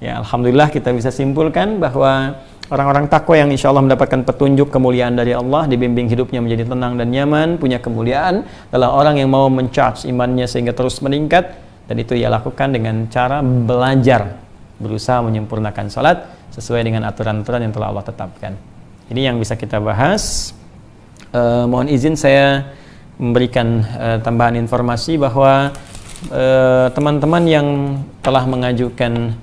Ya, alhamdulillah kita bisa simpulkan bahwa Orang-orang takwa yang insya Allah mendapatkan petunjuk kemuliaan dari Allah, dibimbing hidupnya menjadi tenang dan nyaman, punya kemuliaan, adalah orang yang mau mencharge imannya sehingga terus meningkat, dan itu ia lakukan dengan cara belajar, berusaha menyempurnakan salat sesuai dengan aturan-aturan yang telah Allah tetapkan. Ini yang bisa kita bahas. Mohon izin saya memberikan tambahan informasi bahwa teman-teman yang telah mengajukan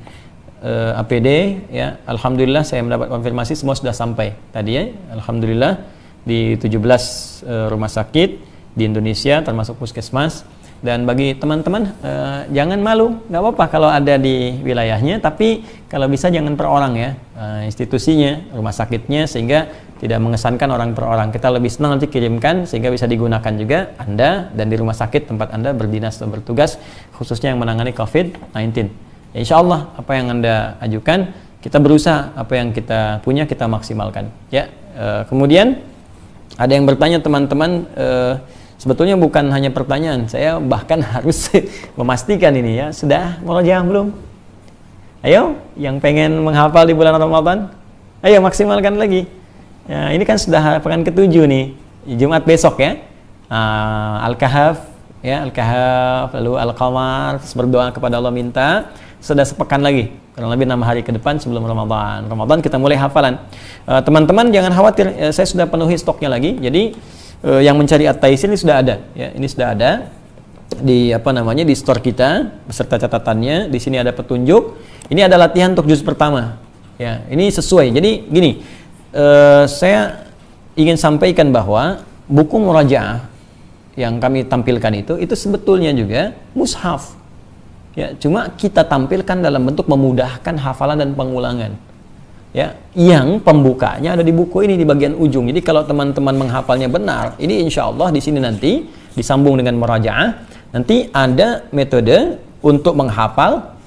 APD, ya, alhamdulillah saya mendapat konfirmasi semua sudah sampai tadi, ya, alhamdulillah di 17 rumah sakit di Indonesia termasuk puskesmas. Dan bagi teman-teman jangan malu, nggak apa-apa kalau ada di wilayahnya, tapi kalau bisa jangan per orang, ya, institusinya, rumah sakitnya, sehingga tidak mengesankan orang per orang. Kita lebih senang nanti kirimkan sehingga bisa digunakan juga Anda dan di rumah sakit tempat Anda berdinas atau bertugas, khususnya yang menangani COVID-19. Ya, insya Allah apa yang Anda ajukan, kita berusaha apa yang kita punya kita maksimalkan. Ya, kemudian ada yang bertanya teman-teman, sebetulnya bukan hanya pertanyaan, saya bahkan harus memastikan ini, ya, sudah murojaah belum? Ayo, yang pengen menghafal di bulan Ramadan, ayo maksimalkan lagi. Ya, ini kan sudah pekan ke-7 nih, Jumat besok, ya. Al-Kahf, ya, Al-Kahf, lalu Al-Qamar, terus berdoa kepada Allah, minta. Sudah sepekan lagi, kurang lebih 6 hari ke depan sebelum Ramadan. Ramadan kita mulai hafalan. Teman-teman jangan khawatir, saya sudah penuhi stoknya lagi. Jadi yang mencari At-Taisir ini sudah ada, ya. Ini sudah ada di di store kita beserta catatannya. Di sini ada petunjuk. Ini ada latihan untuk juz pertama. Ya, ini sesuai. Jadi gini, saya ingin sampaikan bahwa buku murajaah yang kami tampilkan itu sebetulnya juga mushaf. Ya, cuma kita tampilkan dalam bentuk memudahkan hafalan dan pengulangan. Ya, yang pembukanya ada di buku ini di bagian ujung. Jadi kalau teman-teman menghafalnya benar, ini insya Allah di sini nanti disambung dengan murajaah. Nanti ada metode untuk menghafal,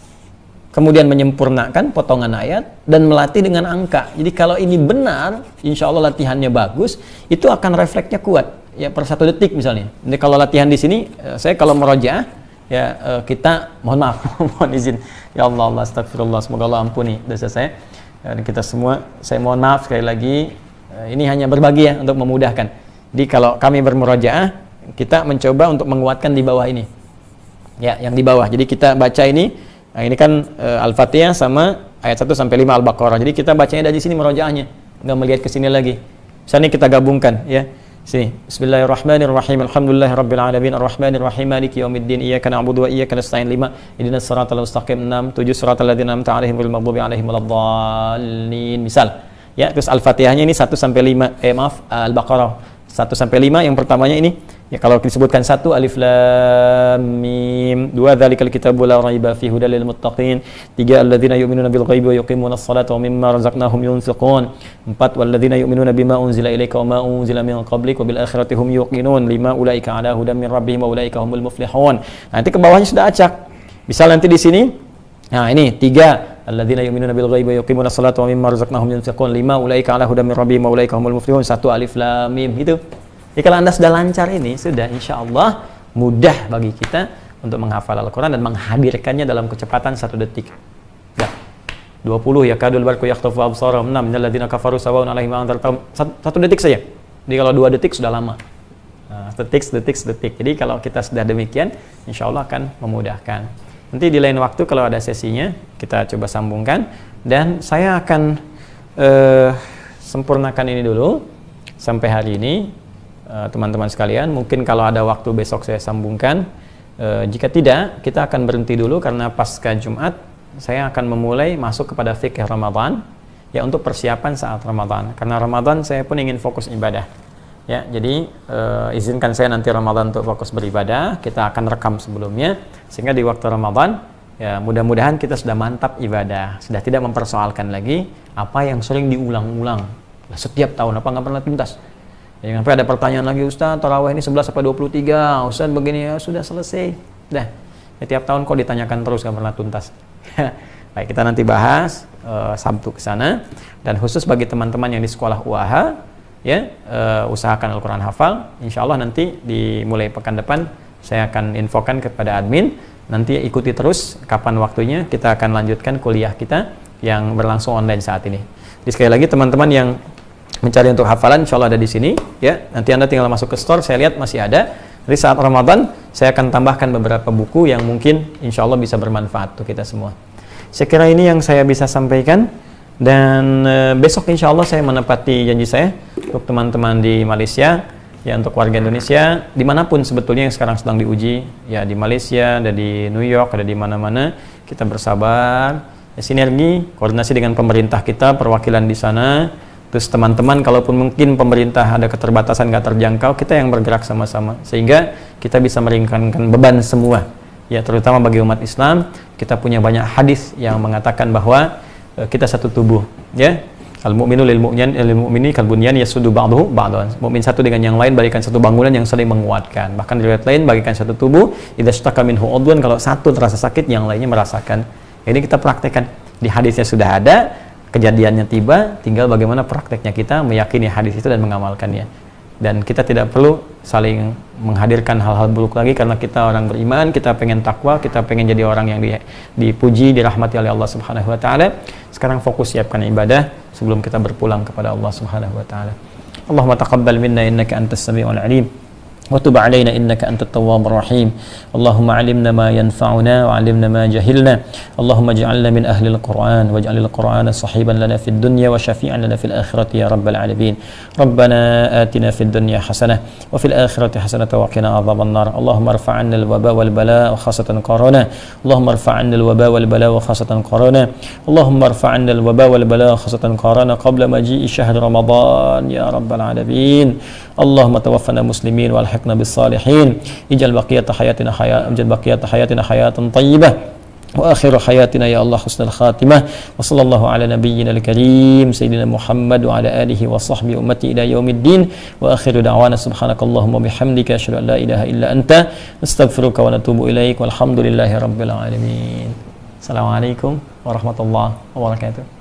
kemudian menyempurnakan potongan ayat dan melatih dengan angka. Jadi kalau ini benar, insya Allah latihannya bagus, itu akan refleksnya kuat. Ya, per 1 detik misalnya. Jadi kalau latihan di sini, saya kalau murajaah, ya, kita mohon maaf, mohon izin, ya Allah, astagfirullah, semoga Allah ampuni dosa saya dan kita semua. Saya mohon maaf sekali lagi, ini hanya berbagi, ya, untuk memudahkan. Jadi kalau kami bermurojaah, kita mencoba untuk menguatkan di bawah ini, ya, yang di bawah. Jadi kita baca ini, nah ini kan Al-Fatihah sama ayat 1 sampai 5 Al-Baqarah. Jadi kita bacanya dari sini murojaahnya, nggak melihat ke sini lagi. Misalnya kita gabungkan, ya. Sini. Bismillahirrahmanirrahim. Alhamdulillahirabbil alamin arrahmanir rahim maliki yaumiddin iyyaka na'budu wa iyyaka nasta'in 5 ihdinas siratal mustaqim 6 7 siratal ladzina an'amta 'alaihim ghairil maghdubi 'alaihim waladdallin. Misal, ya, terus Al-Fatihahnya ini 1 sampai 5 Al-Baqarah 1 sampai 5 yang pertamanya ini, ya, kalau disebutkan 1 alif lam mim, 2 dzalikal kitabu la raiba fihi hudal lil muttaqin, 3 alladzina yu'minuna bil ghaibi wa yuqimunas salata wa mimma razaqnahum yunfiqun, 4 walladzina yu'minuna bima unzila ilaika wa ma unzila min qablik wa bil akhirati hum yuqinun, 5 ulaika ala hudan min rabbihim wa ulaika humul muflihun. Nanti ke bawahnya sudah acak. Bisa nanti di sini. Nah, ini 3 alladzina yu'minuna bil ghaibi wa yuqimunas salata wa mimma razaqnahum yunfiqun, 5 ulaika ala hudan min rabbihim wa ulaika humul muflihun, 1 alif lam mim, gitu. Jadi kalau Anda sudah lancar ini, sudah insya Allah mudah bagi kita untuk menghafal Al-Quran dan menghadirkannya dalam kecepatan 1 detik. Ya. 20 ya kadul barku yakhtafu absarahum 6 minal ladzina kafaru sawa'un 'alaihim anzartahum, 1 detik saja. Jadi kalau 2 detik sudah lama. Detik. Jadi kalau kita sudah demikian, insya Allah akan memudahkan. Nanti di lain waktu kalau ada sesinya kita coba sambungkan, dan saya akan sempurnakan ini dulu sampai hari ini. Teman-teman sekalian, mungkin kalau ada waktu besok saya sambungkan. Jika tidak, kita akan berhenti dulu karena pasca Jumat saya akan memulai masuk kepada fikih Ramadan, ya, untuk persiapan saat Ramadan. Karena Ramadan saya pun ingin fokus ibadah, ya. Jadi izinkan saya nanti Ramadan untuk fokus beribadah. Kita akan rekam sebelumnya sehingga di waktu Ramadan, ya, mudah-mudahan kita sudah mantap ibadah, sudah tidak mempersoalkan lagi apa yang sering diulang-ulang setiap tahun, apa nggak pernah tuntas. Jangan sampai ada pertanyaan lagi, Ustaz, tarawih ini 11 apa 23, Ustaz begini, ya sudah selesai. Dah, ya, tiap tahun kok ditanyakan terus, nggak pernah tuntas. Baik, kita nanti bahas Sabtu ke sana. Dan khusus bagi teman-teman yang di sekolah UAH, ya, usahakan Al-Quran hafal. Insya Allah nanti dimulai pekan depan saya akan infokan kepada admin. Nanti ikuti terus kapan waktunya kita akan lanjutkan kuliah kita yang berlangsung online saat ini. Jadi sekali lagi teman-teman yang mencari untuk hafalan, insya Allah ada di sini ya. Nanti Anda tinggal masuk ke store, saya lihat masih ada. Jadi saat Ramadan saya akan tambahkan beberapa buku yang mungkin insya Allah bisa bermanfaat untuk kita semua. Saya kira ini yang saya bisa sampaikan, dan besok insya Allah saya menepati janji saya untuk teman-teman di Malaysia, ya, untuk warga Indonesia dimanapun sebetulnya yang sekarang sedang diuji, ya, di Malaysia, ada di New York, ada di mana-mana. Kita bersabar, ya, sinergi, koordinasi dengan pemerintah kita, perwakilan di sana. Terus teman-teman, kalaupun mungkin pemerintah ada keterbatasan, nggak terjangkau, kita yang bergerak sama-sama sehingga kita bisa meringankan beban semua, ya, terutama bagi umat Islam. Kita punya banyak hadis yang mengatakan bahwa kita satu tubuh, ya. Al-mu'minu lil mu'mini kal bunyan yasuddu ba'dahu ba'dan. Mukmin satu dengan yang lain bagaikan satu bangunan yang saling menguatkan. Bahkan riwayat lain bagaikan satu tubuh, idza ishtaka minhu udwan, kalau satu terasa sakit yang lainnya merasakan. Ini kita praktekkan. Di hadisnya sudah ada, kejadiannya tiba, tinggal bagaimana prakteknya kita meyakini hadis itu dan mengamalkannya. Dan kita tidak perlu saling menghadirkan hal-hal buruk lagi, karena kita orang beriman, kita pengen takwa, kita pengen jadi orang yang dipuji, dirahmati oleh Allah Subhanahu wa taala. Sekarang fokus siapkan ibadah sebelum kita berpulang kepada Allah Subhanahu wa taala. Allahumma taqabbal minna innaka antas samiul alim. وتب علينا إنك أنت التواب الرحيم. اللهم علمنا ما ينفعنا وعلمنا ما جهلنا. اللهم اجعلنا من أهل القرآن واجعل القرآن صحيبا لنا في الدنيا وشفيعا لنا في الآخرة يا رب العالمين. ربنا آتنا في الدنيا حسنة وفي الآخرة حسنة وقنا عذاب النار. اللهم ارفع عنا الوباء والبلاء وخاصة كورونا. اللهم ارفع عنا الوباء والبلاء وخاصة كورونا. اللهم ارفع عنا الوباء والبلاء وخاصة كورونا قبل مجيء شهر رمضان يا رب العالمين. اللهم توفنا مسلمين والحقنا بالصالحين. اجعل بقية حياتنا حياة طيبة وآخر حياتنا يا الله حسن الخاتمة. وصلى الله على نبينا الكريم سيدنا محمد وعلى آله وصحبه أمتي إلى يوم الدين. وآخر دعوانا سبحانك اللهم وبحمدك أشهد أن لا إله إلا أنت نستغفرك ونتوب إليك والحمد لله رب العالمين. السلام عليكم ورحمة الله وبركاته.